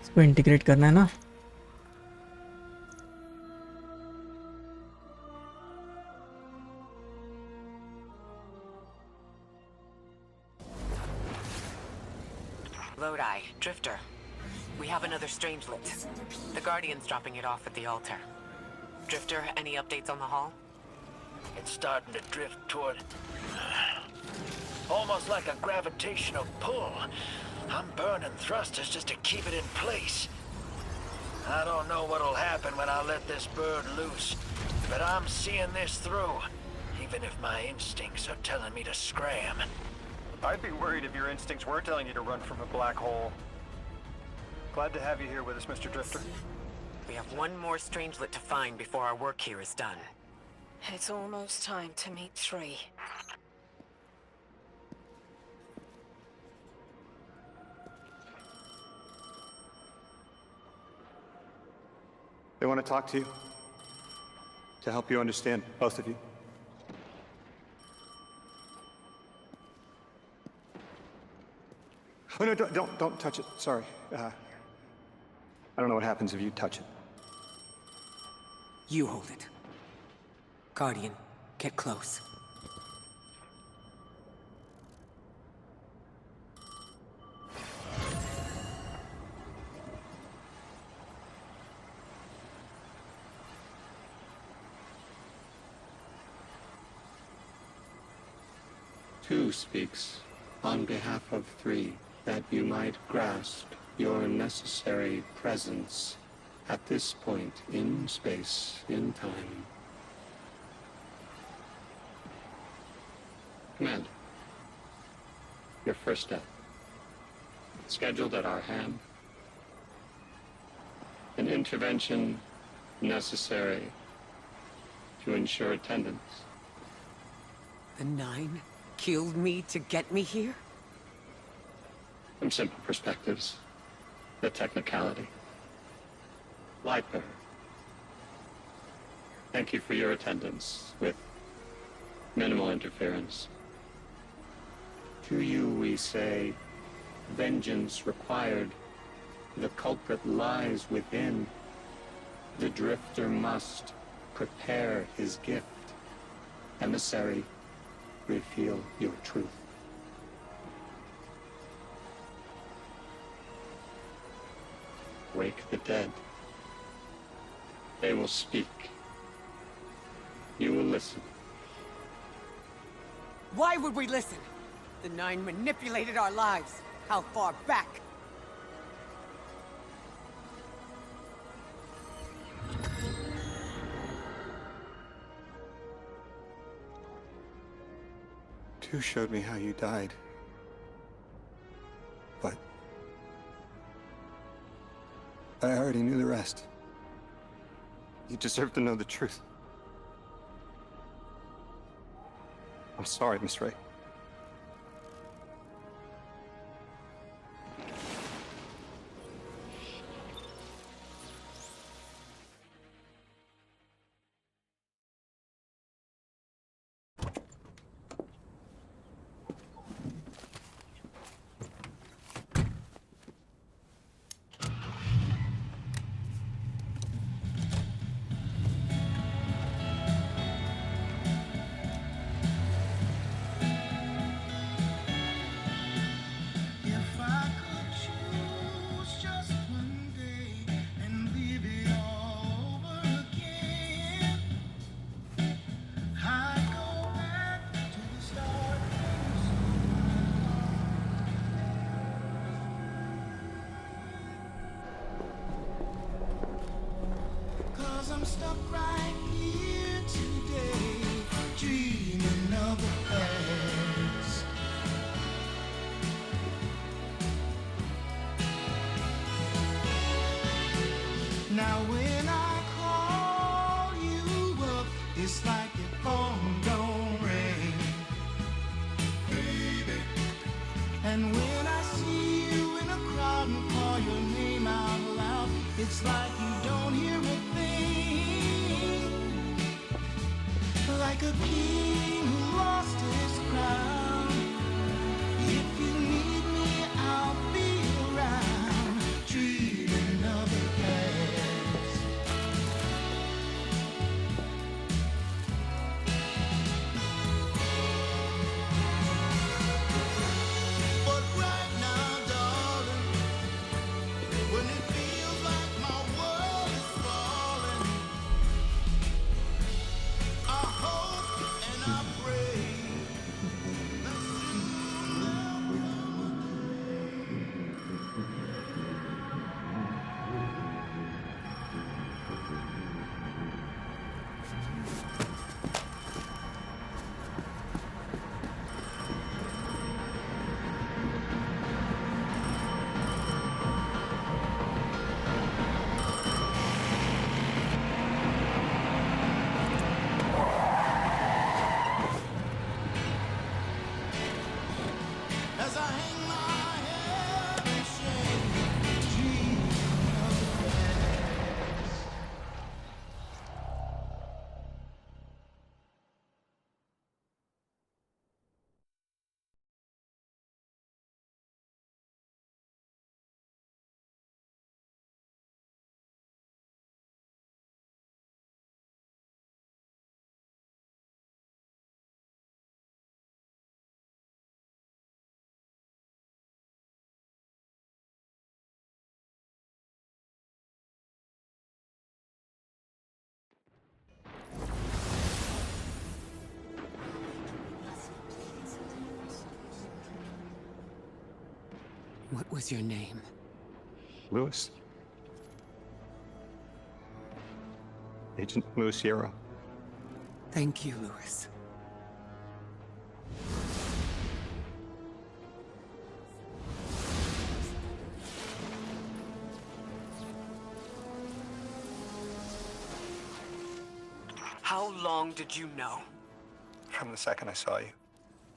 इसको इंटीग्रेट करना है ना।
Lodi, Drifter. We have another Strangelet. The Guardian's dropping it off at the altar. Drifter, any updates on the hall?
It's starting to drift toward... almost like a gravitational pull. I'm burning thrusters just to keep it in place. I don't know what'll happen when I let this bird loose, but I'm seeing this through, even if my instincts are telling me to scram.
I'd be worried if your instincts were telling you to run from a black hole. Glad to have you here with us, Mr. Drifter.
We have one more Strangelet to find before our work here is done.
It's almost time to meet 3.
They want to talk to you. To help you understand, both of you. Oh no, don't touch it. Sorry. I don't know what happens if you touch it.
You hold it. Guardian, get close.
Two speaks on behalf of 3, that you might grasp your necessary presence at this point in space, in time. Commander, your first step, scheduled at our hand. An intervention necessary to ensure attendance.
The 9 killed me to get me here?
From simple perspectives, the technicality. Light bearer. Thank you for your attendance with minimal interference. To you we say, vengeance required. The culprit lies within. The drifter must prepare his gift. Emissary, reveal your truth. Wake the dead. They will speak. You will listen.
Why would we listen? The 9 manipulated our lives. How far back?
Two showed me how you died. But I already knew the rest. You deserve to know the truth. I'm sorry, Miss Ray.
I'm stuck right here today, dreaming of the past. Now when I call It's like your phone don't ring, baby. And when I see you in a crowd and call your name out loud, it's like you don't hear a thing. Like a king who lost his crown. If you need me, I'll be around, treating other guys. But right now, darling, when it feels like my world is falling, I hope and I pray that soon there'll come a as I hang my head in shame, dreaming of the past.
What was your name?
Lewis. Agent Lewis Yarrow.
Thank you, Lewis. How long did you know?
From the second I saw you.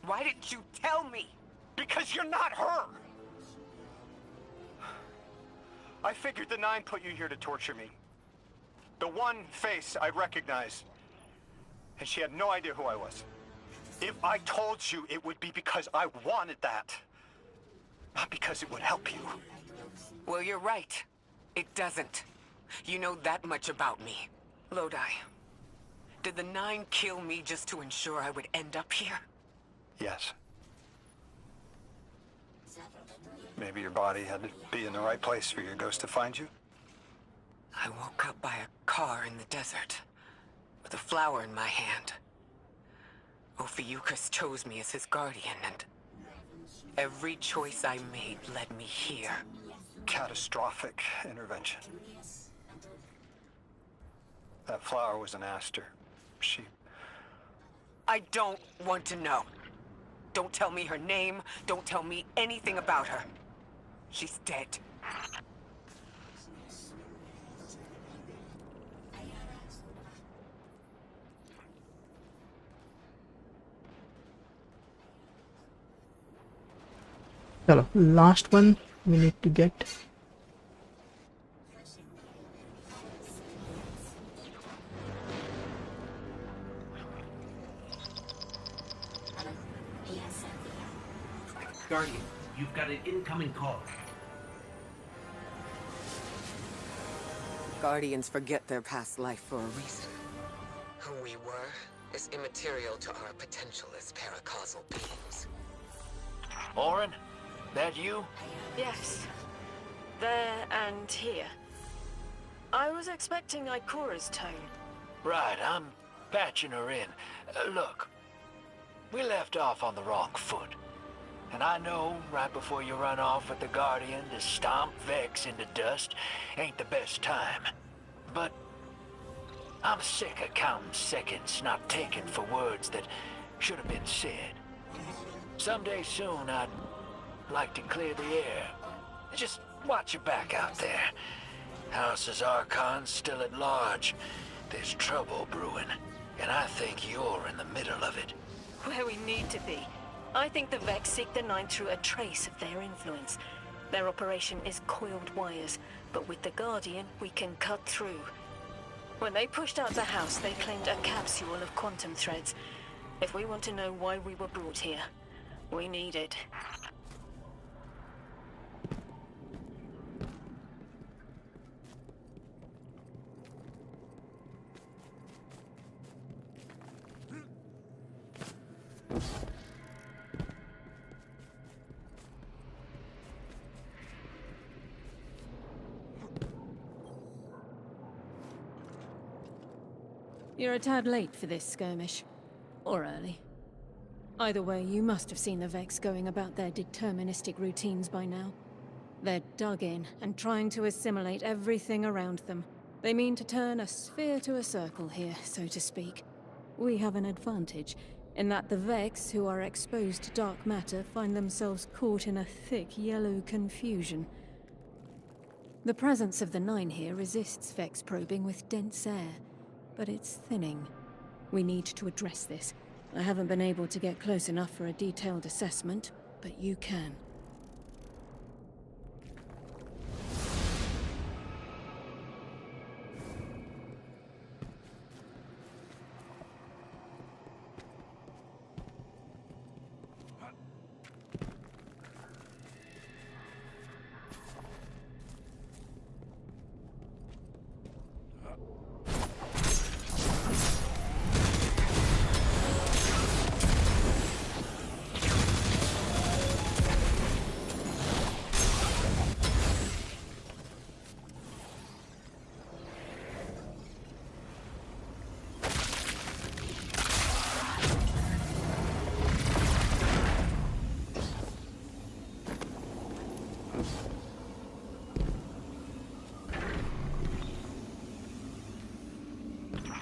Why didn't you tell me?
Because you're not her! I figured the Nine put you here to torture me. The one face I'd recognize. And she had no idea who I was. If I told you, it would be because I wanted that. Not because it would help you.
Well, you're right. It doesn't. You know that much about me. Lodi, did the Nine kill me just to ensure I would end up here?
Yes. Maybe your body had to be in the right place for your ghost to find you.
I woke up by a car in the desert, with a flower in my hand. Ophiuchus chose me as his guardian, and every choice I made led me here.
Catastrophic intervention. That flower was an aster.
I don't want to know. Don't tell me her name. Don't tell me anything about her. She's dead.
चलो last one we need to get.
Guardian, you've got an incoming call.
Guardians forget their past life for a reason. Who we were is immaterial to our potential as paracausal beings.
Oren, that you?
Yes. There and here. I was expecting Ikora's tone.
Right, I'm patching her in. Look, we left off on the wrong foot. And I know right before you run off with the Guardian to stomp Vex into dust ain't the best time. But I'm sick of counting seconds not taken for words that should have been said. Someday soon I'd like to clear the air. Just watch your back out there. House's Archon's still at large. There's trouble brewing. And I think you're in the middle of it.
Where we need to be. I think the Vex seek the Nine through a trace of their influence. Their operation is coiled wires, but with the Guardian, we can cut through. When they pushed out the house, they claimed a capsule of quantum threads. If we want to know why we were brought here, we need it.
You're a tad late for this skirmish. Or early. Either way, you must have seen the Vex going about their deterministic routines by now. They're dug in and trying to assimilate everything around them. They mean to turn a sphere to a circle here, so to speak. We have an advantage, in that the Vex, who are exposed to dark matter, find themselves caught in a thick yellow confusion. The presence of the Nine here resists Vex probing with dense air, but it's thinning. We need to address this. I haven't been able to get close enough for a detailed assessment, but you can.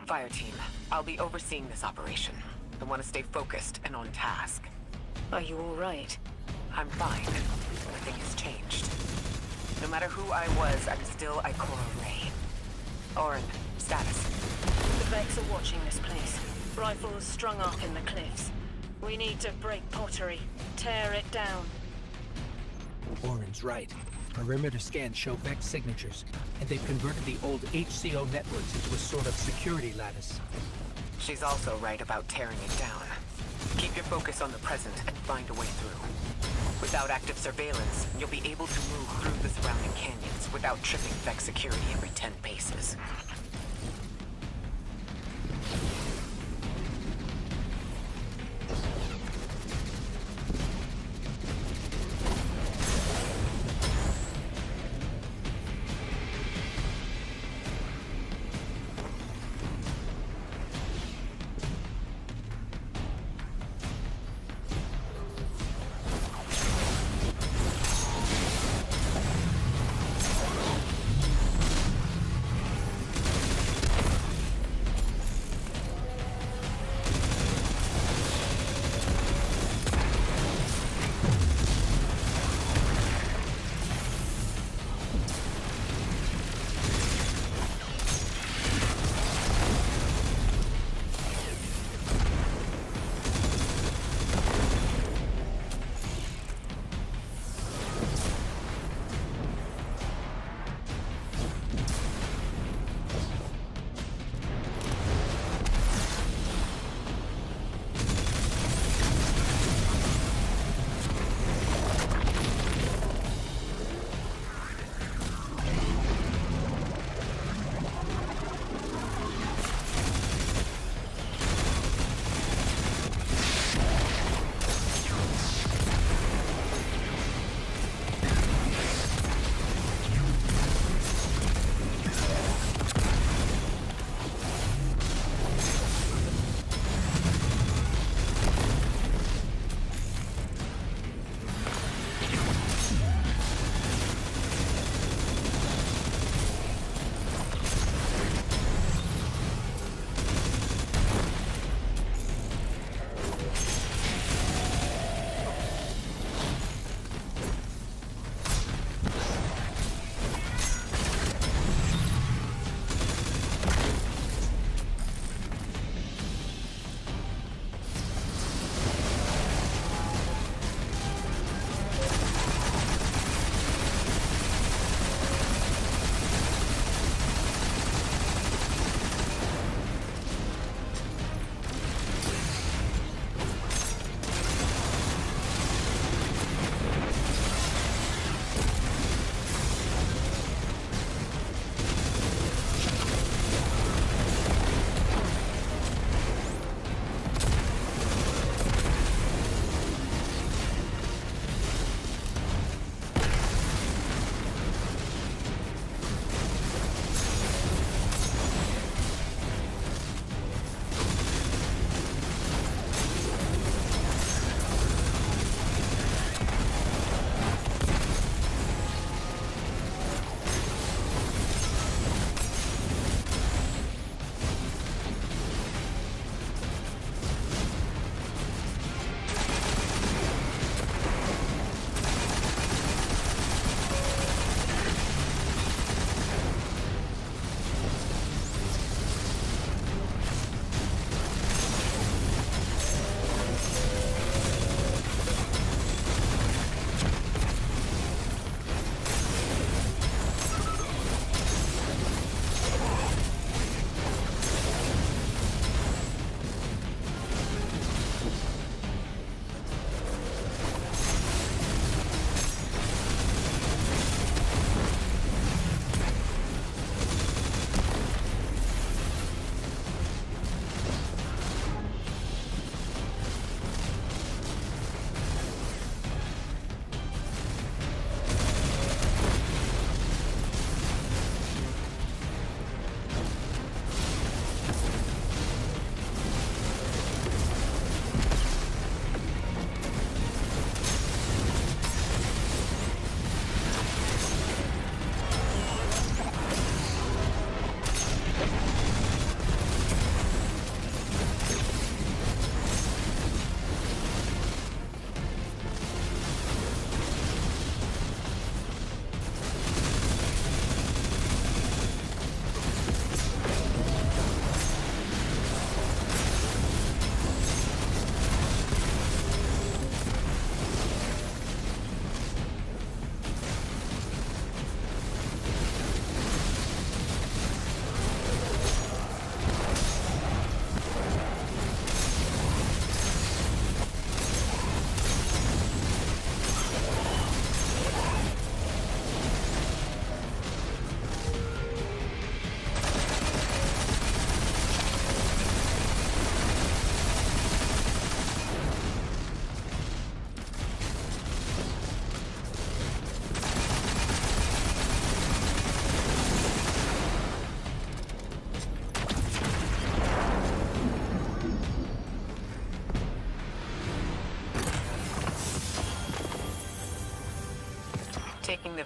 Fire team, I'll be overseeing this operation. I want to stay focused and on task.
Are you all right?
I'm fine. Nothing has changed. No matter who I was, I'm still Ikora Ray. Orin, status.
The Vex are watching this place. Rifles strung up in the cliffs. We need to break pottery. Tear it down.
Orin's right. Perimeter scans show Vex signatures, and they've converted the old HCO networks into a sort of security lattice.
She's also right about tearing it down. Keep your focus on the present and find a way through. Without active surveillance, you'll be able to move through the surrounding canyons without tripping Vex security every 10 paces.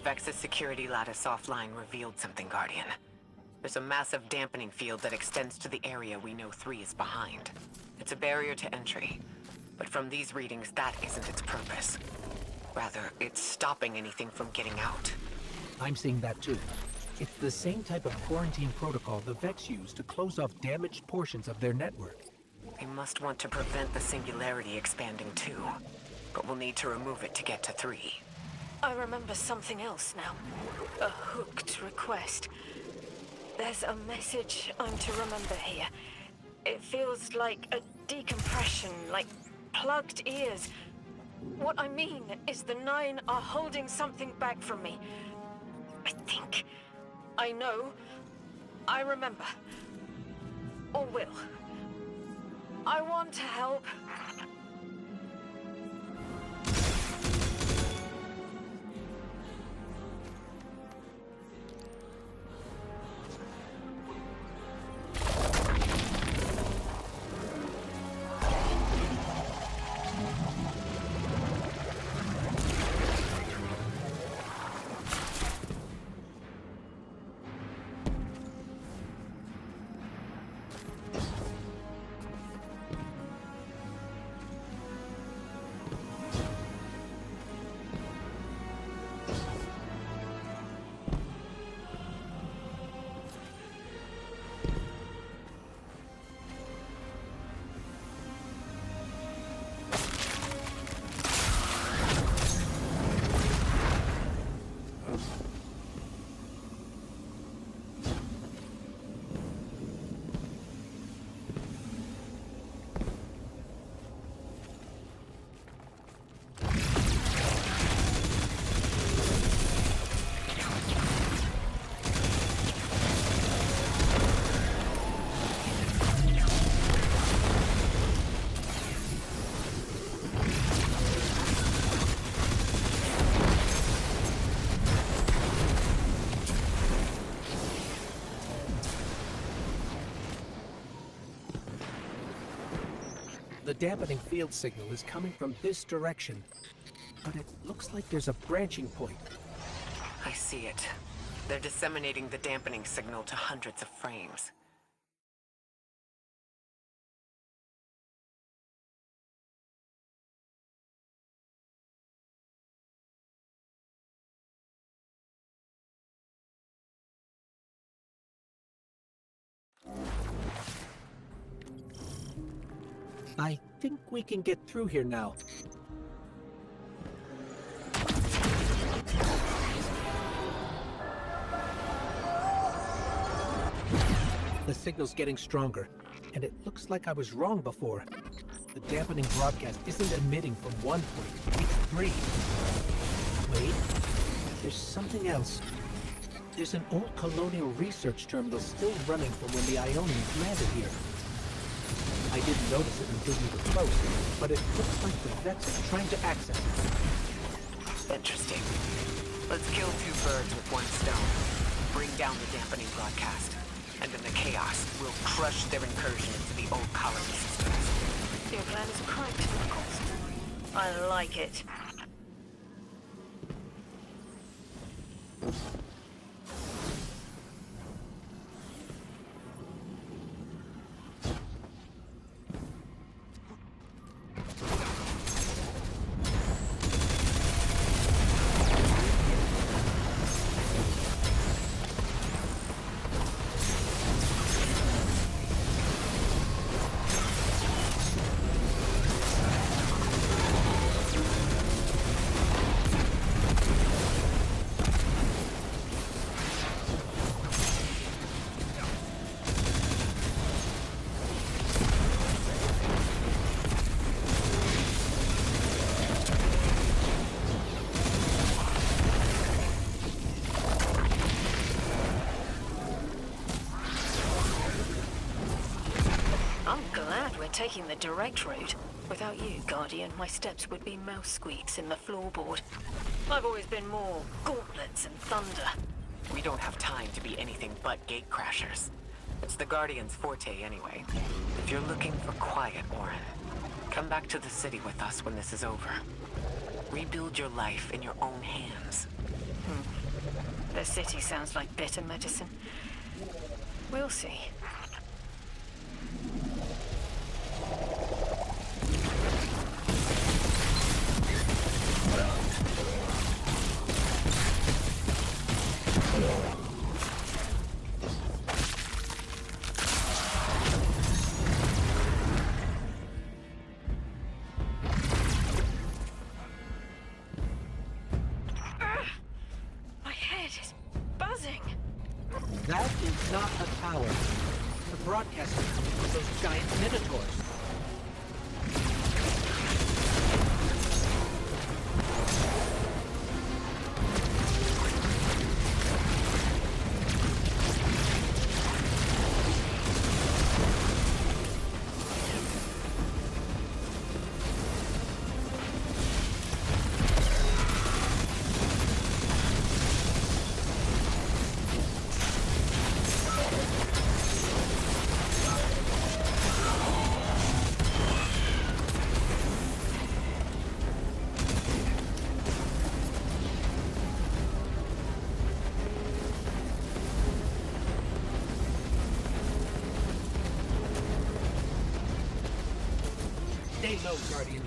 Vex's security lattice offline revealed something, Guardian. There's a massive dampening field that extends to the area we know 3 is behind. It's a barrier to entry, but from these readings, that isn't its purpose. Rather, it's stopping anything from getting out.
I'm seeing that too. It's the same type of quarantine protocol the Vex use to close off damaged portions of their network.
They must want to prevent the singularity expanding too, but we'll need to remove it to get to 3.
I remember something else now. A hooked request. There's a message I'm to remember here. It feels like a decompression, like plugged ears. What I mean is the 9 are holding something back from me. I think. I know. I remember. Or will. I want to help.
The dampening field signal is coming from this direction, but it looks like there's a branching point.
I see it. They're disseminating the dampening signal to hundreds of frames.
I think we can get through here now. The signal's getting stronger, and it looks like I was wrong before. The dampening broadcast isn't emitting from 1 point, it's 3. Wait, there's something else. There's an old colonial research terminal still running from when the Ionians landed here. I didn't notice it until we were close, but it looks like the Vex are trying to access it.
Interesting. Let's kill 2 birds with 1 stone. Bring down the dampening broadcast. And in the chaos, we'll crush their incursion into the old colony systems.
Your plan is correct, Knuckles. I like it. Taking the direct route. Without you, Guardian, my steps would be mouse squeaks in the floorboard. I've always been more gauntlets and thunder.
We don't have time to be anything but gate crashers. It's the Guardian's forte anyway. If you're looking for quiet, Orin, come back to the city with us when this is over. Rebuild your life in your own hands.
The city sounds like bitter medicine. We'll see. My head is buzzing.
That is not a tower. The broadcaster is those giant minotaurs. Stay low, Guardian.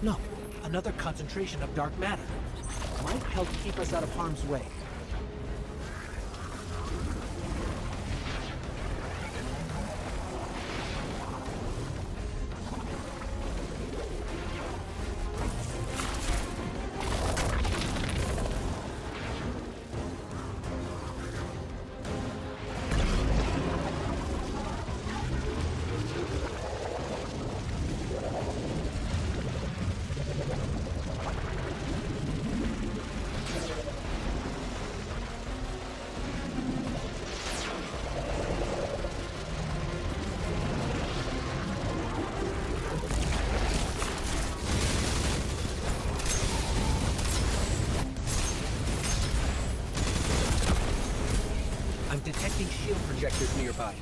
No, another concentration of dark matter. Might help keep us out of harm's way. Detecting shield projectors nearby.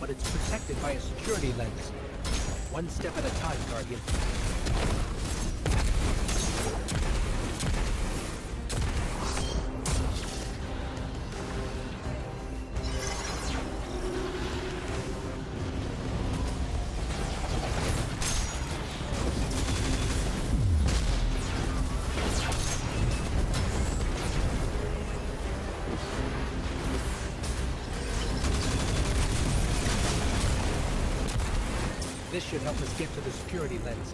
but it's protected by a security lens. One step at a time, Guardian. This should help us get to the security lens.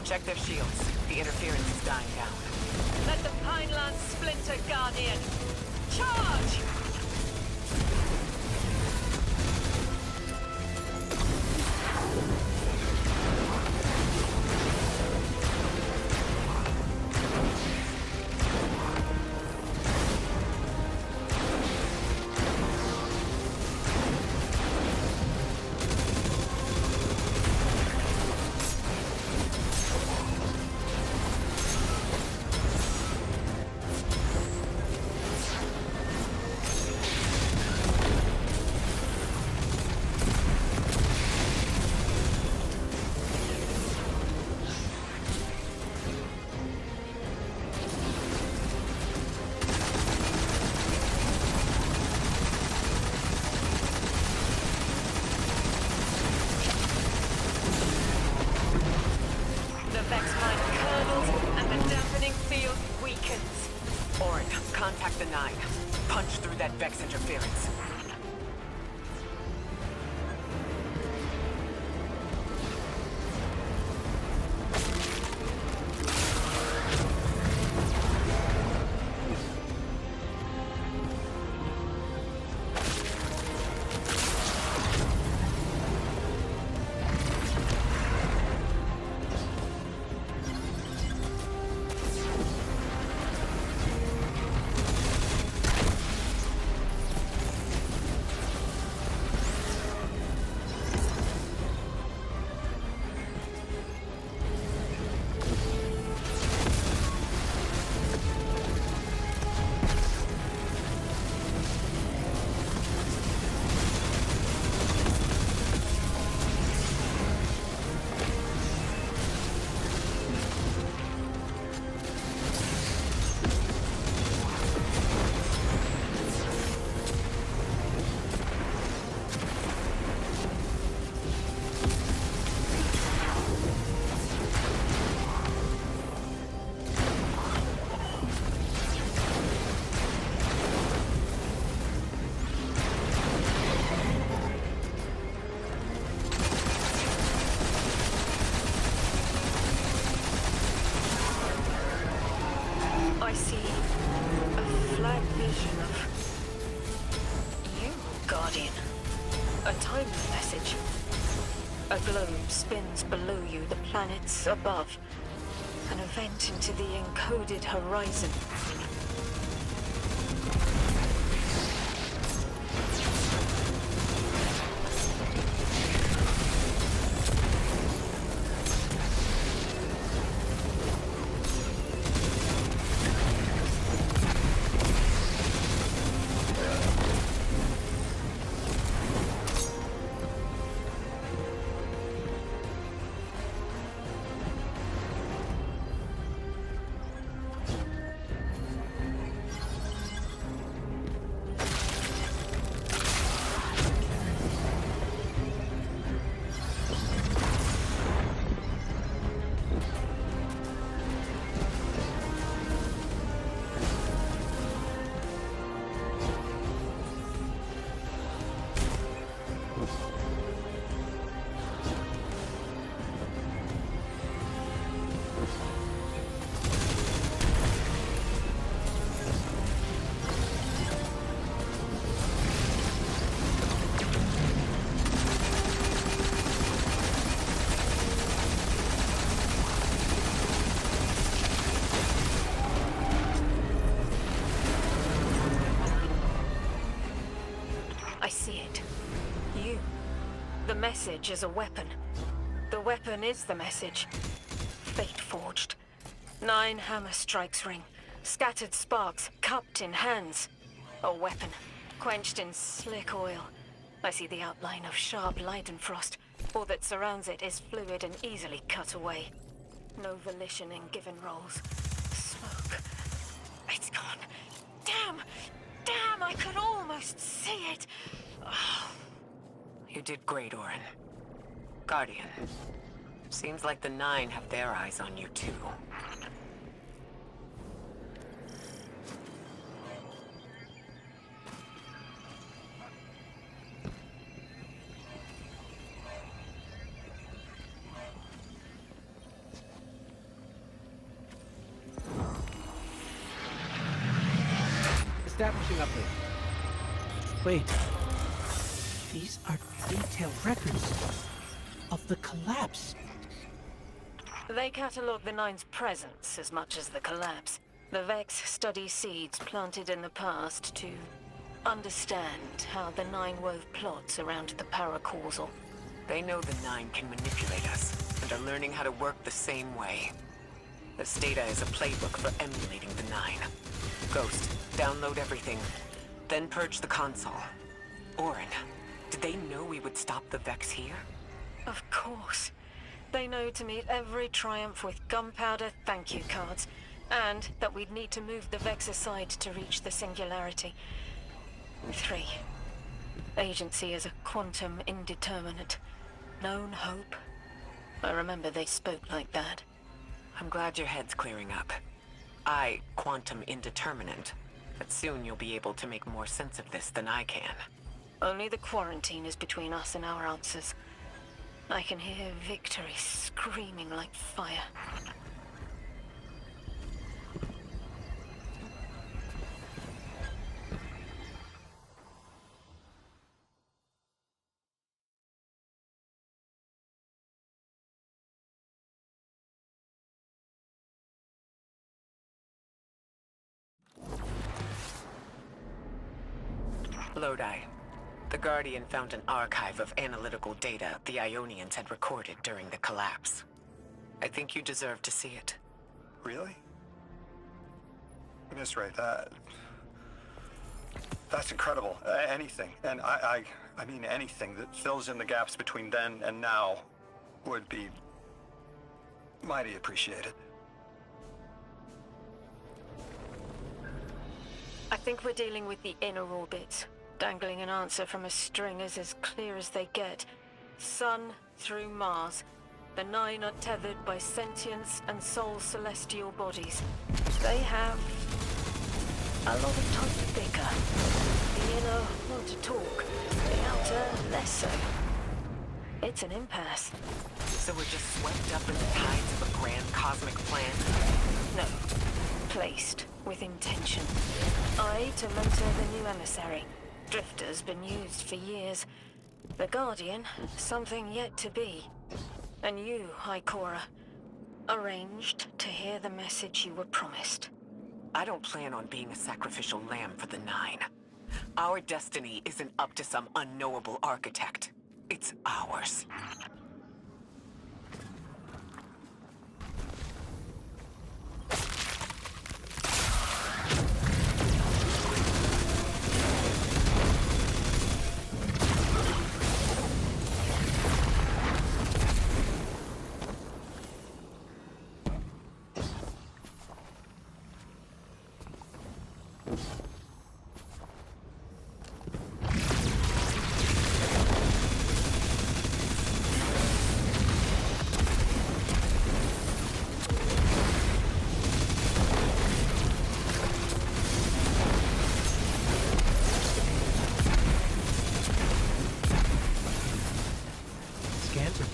Check their shields. The interference is dying down.
Let the Pinelands splinter, Guardian. Charge!
Contact the 9. Punch through that Vex interference.
I see a flag vision of you, Guardian. A timely message. A globe spins below you, the planets above. An event into the encoded horizon. The message is a weapon. The weapon is the message. Fate forged. 9 hammer strikes ring. Scattered sparks, cupped in hands. A weapon, quenched in slick oil. I see the outline of sharp Leidenfrost. All that surrounds it is fluid and easily cut away. No volition in given roles. Smoke. It's gone. Damn! Damn, I could almost see it! Oh.
You did great, Orin. Guardian. Seems like the 9 have their eyes on you, too.
Establishing uplink. Wait. These are detailed records of the collapse.
They catalog the 9's presence as much as the collapse. The Vex study seeds planted in the past to understand how the 9 wove plots around the paracausal.
They know the 9 can manipulate us, and are learning how to work the same way. This data is a playbook for emulating the 9. Ghost, download everything, then purge the console. Orin, did they know we would stop the Vex here?
Of course. They know to meet every triumph with gunpowder thank you cards, and that we'd need to move the Vex aside to reach the singularity. 3. Agency is a quantum indeterminate. Known hope. I remember they spoke like that.
I'm glad your head's clearing up. Quantum indeterminate. But soon you'll be able to make more sense of this than I can.
Only the quarantine is between us and our answers. I can hear victory screaming like fire.
Lodi. The Guardian found an archive of analytical data the Ionians had recorded during the collapse. I think you deserve to see it.
Really? Miss Ray, that's incredible. Anything, and I mean anything that fills in the gaps between then and now would be mighty appreciated.
I think we're dealing with the inner orbit. Dangling an answer from a string is as clear as they get. Sun through Mars. The 9 are tethered by sentience and soul celestial bodies. They have a lot of time to bicker. The inner want to talk, the outer less so. It's an impasse.
So we're just swept up in the tides of a grand cosmic plan?
No. Placed with intention. I to mentor the new emissary. Drifter's been used for years. The Guardian, something yet to be. And you, High Cora, arranged to hear the message you were promised.
I don't plan on being a sacrificial lamb for the 9. Our destiny isn't up to some unknowable architect. It's ours.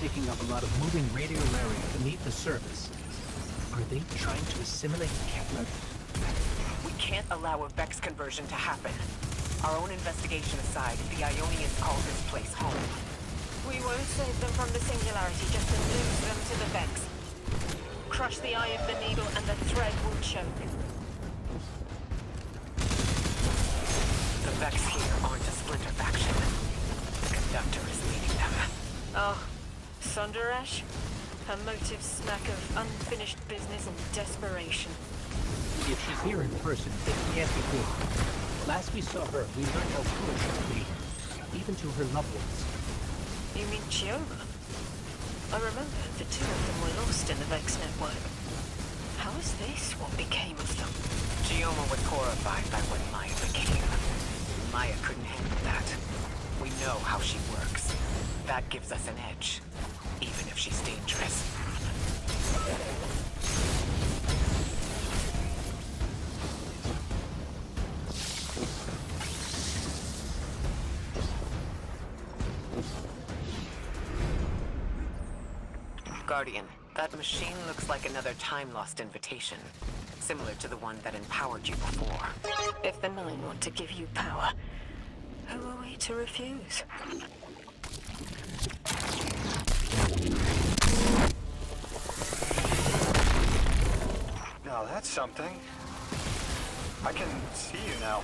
Picking up a lot of moving radiolaria beneath the surface. Are they trying to assimilate Kepler?
We can't allow a Vex conversion to happen. Our own investigation aside, the Ionians call this place home.
We won't save them from the singularity just to lose them to the Vex. Crush the eye of the needle and the thread will choke.
The Vex here aren't a splinter faction. The conductor is leading them.
Oh, Sundaresh? Her motives smack of unfinished business and desperation.
If she's here in person, it can't be good. Last we saw her, we learned how cruel she can be, even to her loved ones.
You mean Chioma? I remember the two of them were lost in the Vex network. How is this what became of them?
Chioma was horrified by what Maya became. Maya couldn't handle that. We know how she works. That gives us an edge, even if she's dangerous. Guardian, that machine looks like another time-lost invitation, similar to the one that empowered you before.
If the Nine want to give you power, who are we to refuse?
Now that's something. I can see you now.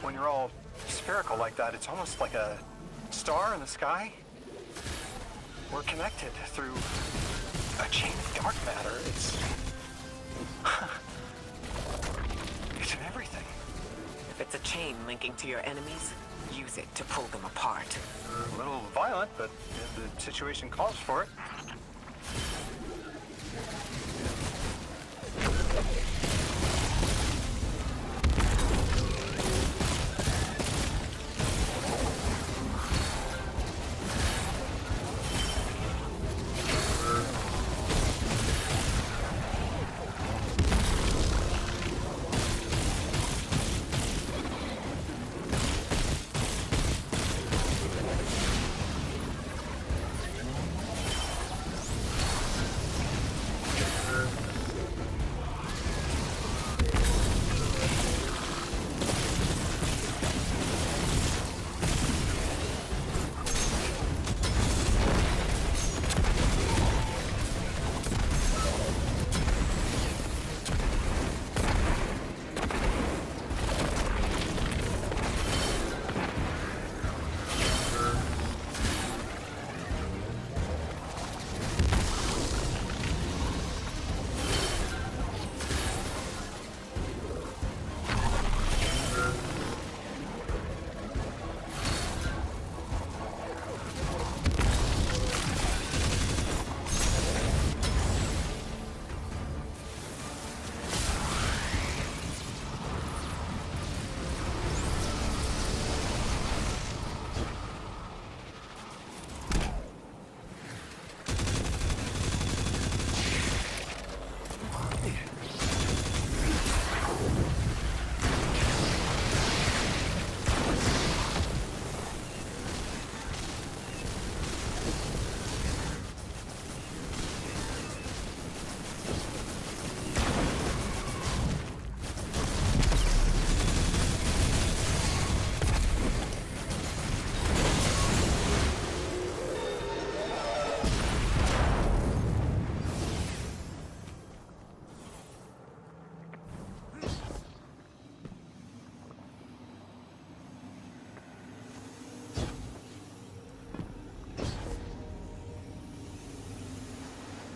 When you're all spherical like that, it's almost like a star in the sky. We're connected through a chain of dark matter. It's in everything.
If it's a chain linking to your enemies, use it to pull them apart.
A little violent, but the situation calls for it.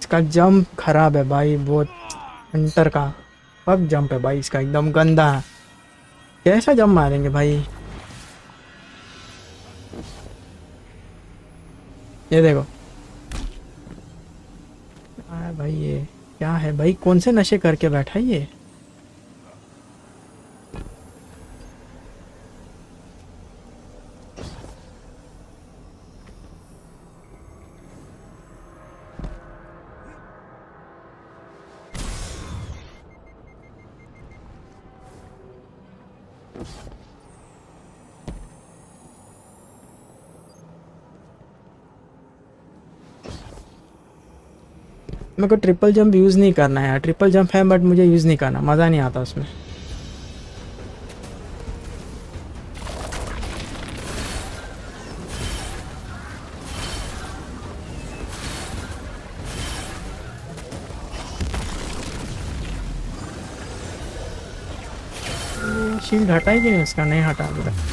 इसका jump खराब है भाई, बहुत Hunter का पग jump है भाई इसका, एकदम गंदा है। कैसा जंप मारेंगे भाई? ये देखो भाई, ये क्या है भाई? कौन से नशे करके बैठा है ये? मेरे को ट्रिपल जंप यूज़ नहीं करना है यार। ट्रिपल जंप है बट मुझे यूज़ नहीं करना, मज़ा नहीं आता उसमें। शील्ड हटा है कि नहीं उसका? नहीं हटा अभी तक।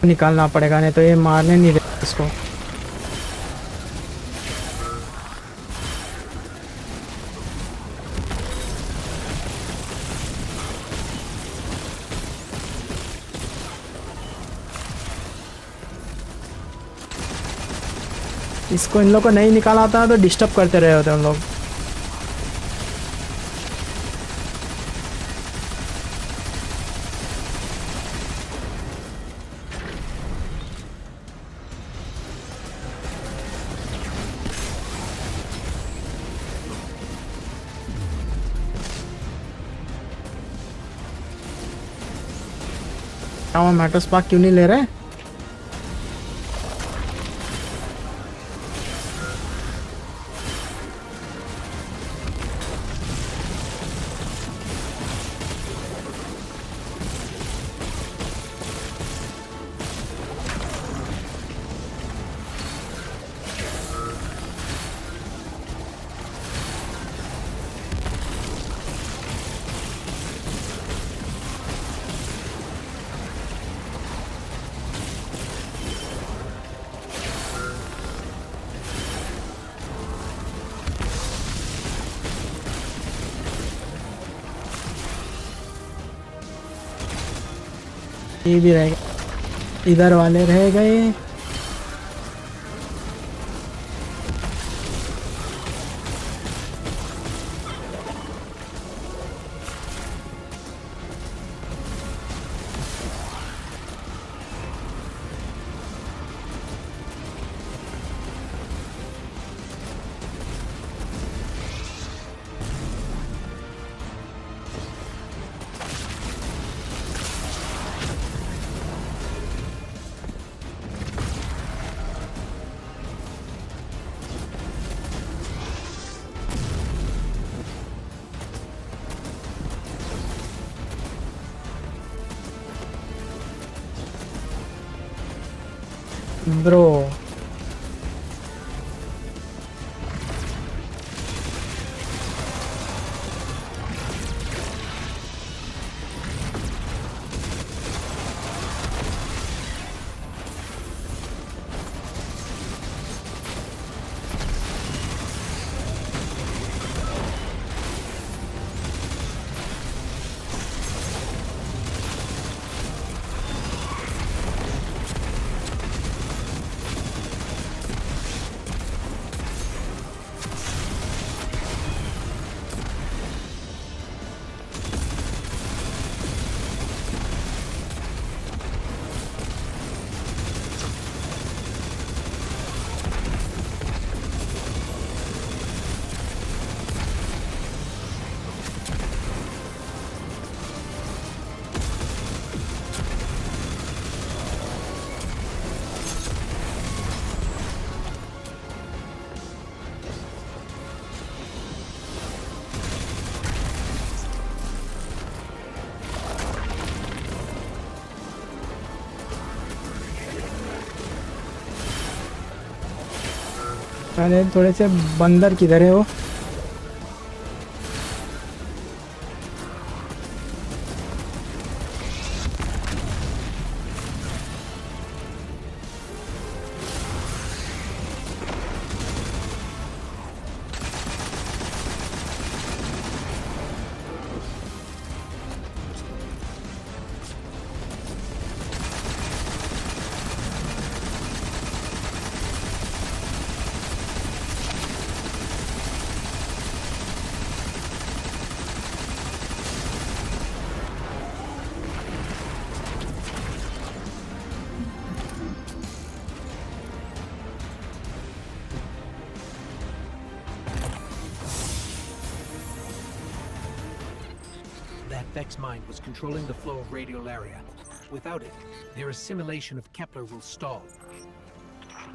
निकालना पड़ेगा, नहीं तो ये मारने नहीं देगा इसको। इसको इन लोग को नहीं निकाला था तो डिस्टर्ब करते रहे होते उन लोग। क्या वो मेट्रो स्पार्क क्यों नहीं ले रहे? ये भी रह गए, इधर वाले रह गए। ब्रो अरे थोड़े से बंदर किधर है वो?
That Vex mine was controlling the flow of radiolaria. Without it, their assimilation of Kepler will stall.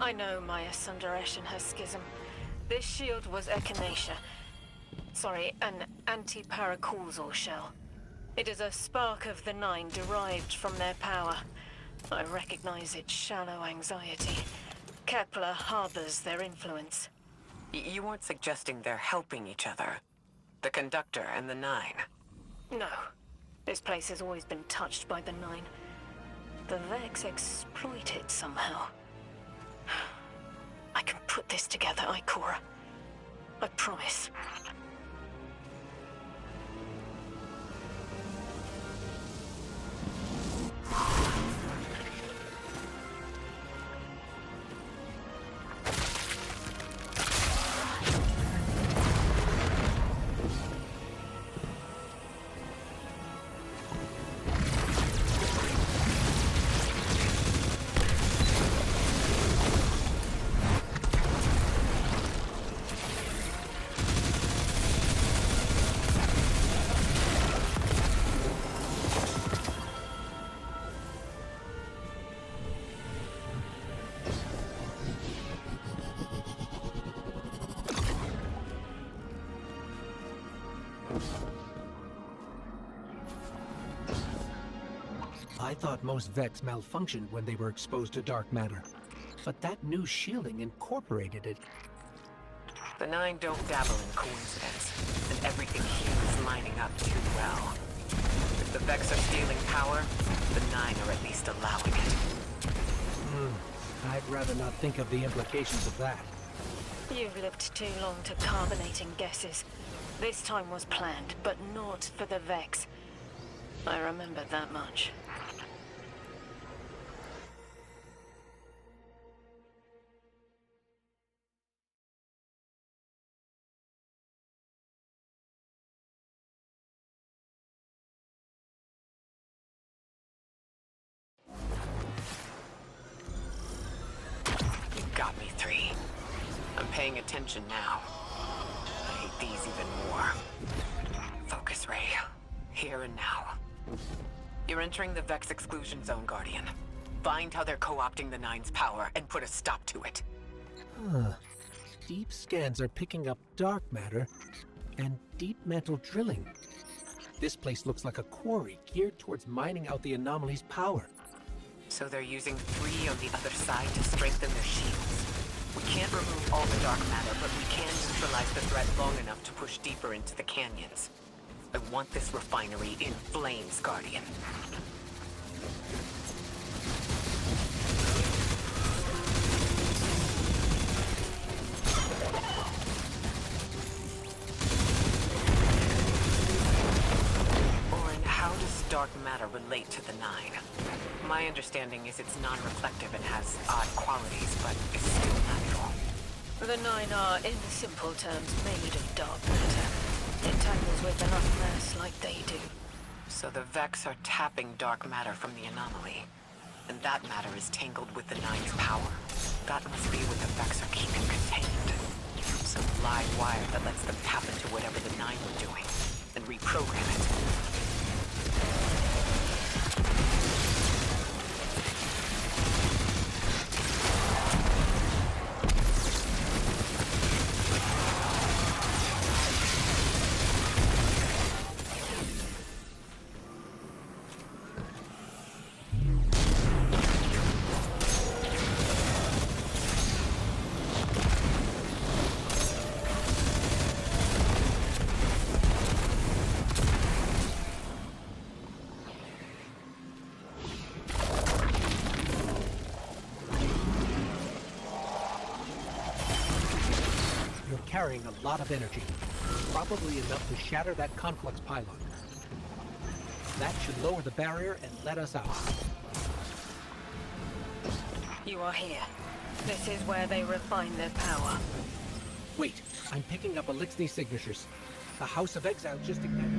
I know Maya Sundaresh and her schism. This shield was echinacea. Sorry, an anti-paracausal shell. It is a spark of the Nine derived from their power. I recognize its shallow anxiety. Kepler harbors their influence.
You weren't suggesting they're helping each other? The Conductor and the Nine?
No. This place has always been touched by the Nine.
The Vex exploit it somehow. I can put this together, Ikora. I promise.
I thought most Vex malfunctioned when they were exposed to dark matter. But that new shielding incorporated it.
The Nine don't dabble in coincidence, and everything here is lining up too well. If the Vex are stealing power, the Nine are at least allowing it.
I'd rather not think of the implications of that.
You've lived too long to carbonating guesses. This time was planned, but not for the Vex. I remember that much.
You got me, 3. I'm paying attention now. I hate these even more. Focus ray. Here and now. You're entering the Vex exclusion zone, Guardian. Find how they're co-opting the Nine's power and put a stop to it.
Deep scans are picking up dark matter and deep metal drilling. This place looks like a quarry geared towards mining out the anomaly's power.
So they're using 3 on the other side to strengthen their shields. We can't remove all the dark matter, but we can neutralize the threat long enough to push deeper into the canyons. I want this refinery in flames, Guardian. Orin, how does dark matter relate to the Nine? My understanding is it's non-reflective and has odd qualities, but is still natural.
The Nine are, in simple terms, made of dark matter. It tangles with enough mass like they do.
So the Vex are tapping dark matter from the anomaly. And that matter is tangled with the Nine's power. That must be what the Vex are keeping contained. Some live wire that lets them tap into whatever the Nine were doing, and reprogram it.
Carrying a lot of energy, probably enough to shatter that conflux pylon. That should lower the barrier and let us out.
You are here. This is where they refine their power.
Wait, I'm picking up Elixni signatures. The House of Exile just ignited.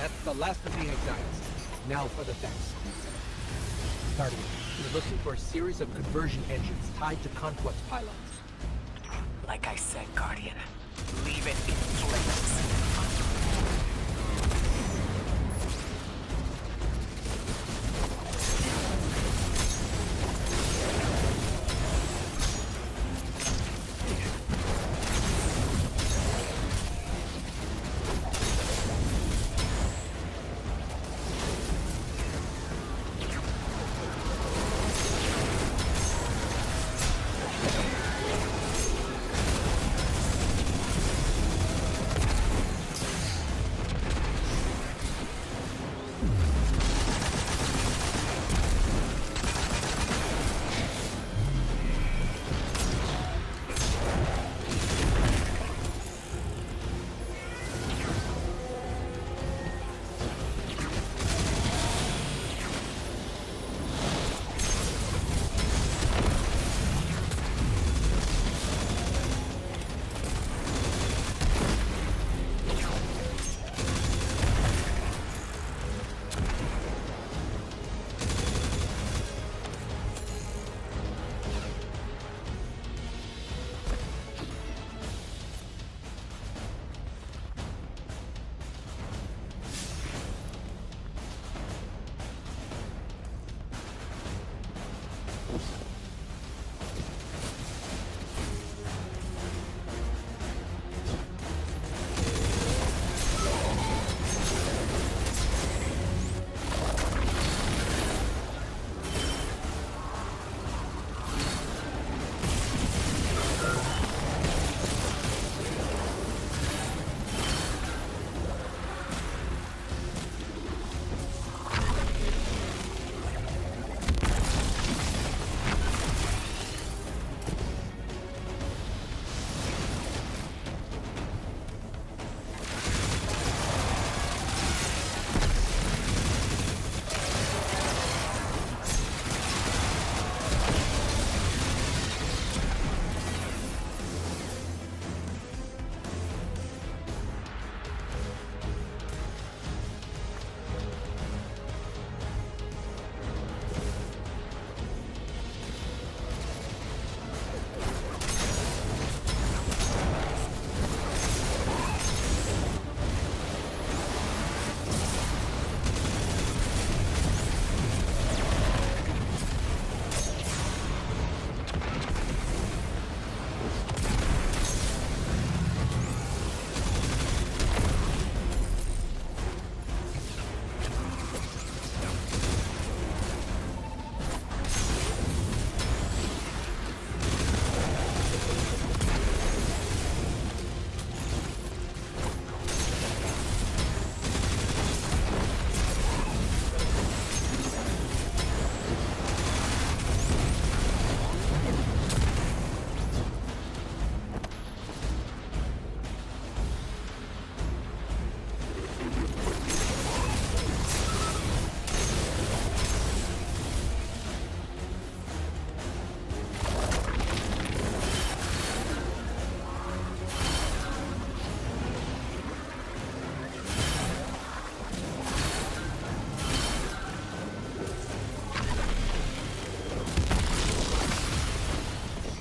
That's the last of the exiles. Now for the Vex. Guardian, you're looking for a series of conversion engines tied to conflux pylons.
Like I said, Guardian, leave it in flames.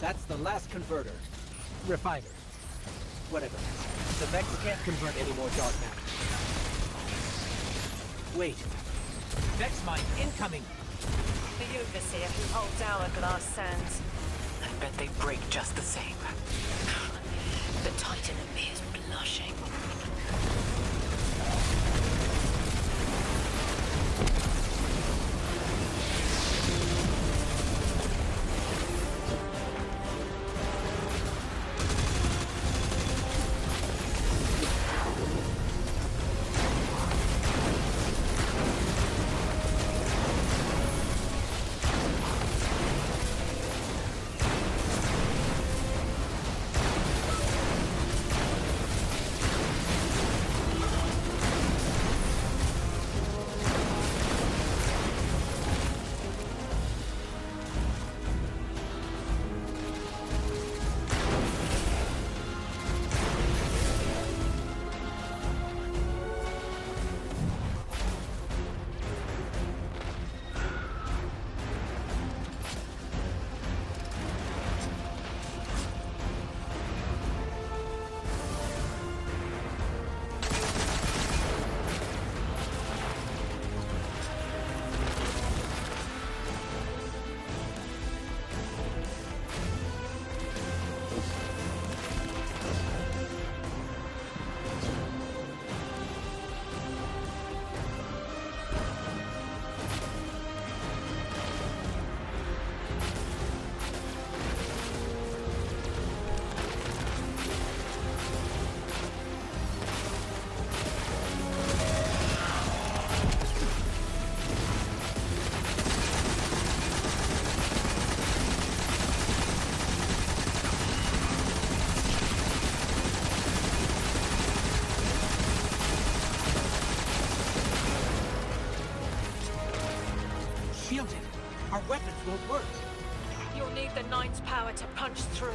That's the last converter. Refiner. Whatever. The Vex can't convert any more dark matter. Wait. Vex mine incoming!
The overseer who holds hourglass sands.
I bet they break just the same.
The Titan appears blushing.
shielded. Our weapons won't work.
You'll need the Nine's power to punch through.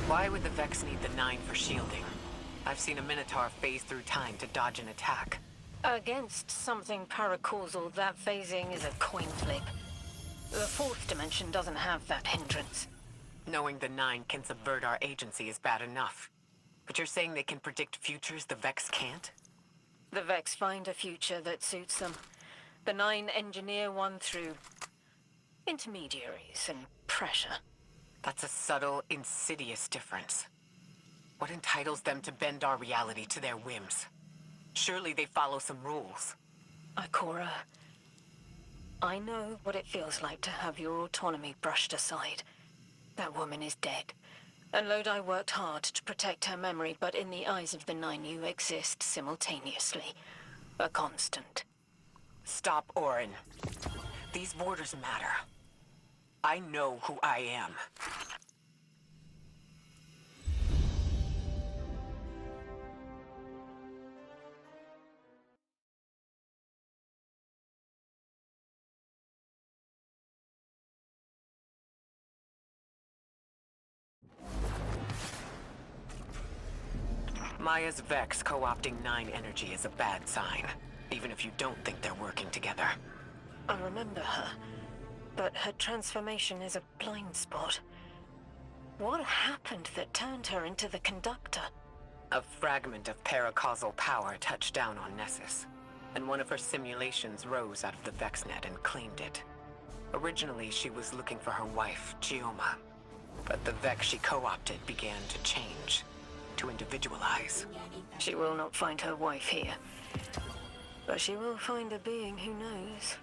Why would the Vex need the 9 for shielding? I've seen a Minotaur phase through time to dodge an attack.
Against something paracausal, that phasing is a coin flip. The fourth dimension doesn't have that hindrance.
Knowing the 9 can subvert our agency is bad enough. But you're saying they can predict futures the Vex can't?
The Vex find a future that suits them. The 9 engineer one through intermediaries and pressure.
That's a subtle, insidious difference. What entitles them to bend our reality to their whims? Surely they follow some rules.
Ikora, I know what it feels like to have your autonomy brushed aside. That woman is dead. And Lodi worked hard to protect her memory, but in the eyes of the 9, you exist simultaneously. A constant.
Stop, Orin. These borders matter. I know who I am. Maya's Vex co-opting 9 energy is a bad sign, even if you don't think they're working together.
I remember her, but her transformation is a blind spot. What happened that turned her into the conductor?
A fragment of paracausal power touched down on Nessus, and one of her simulations rose out of the VexNet and claimed it. Originally, she was looking for her wife, Gioma, but the Vex she co-opted began to change, to individualize.
She will not find her wife here, but she will find a being who knows.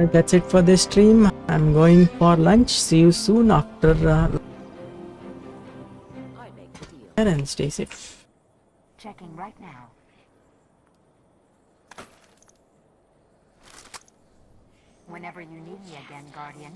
That's it for this stream. I'm going for lunch. See you soon after and stay safe.
Checking right now. Whenever you need me again, Guardian.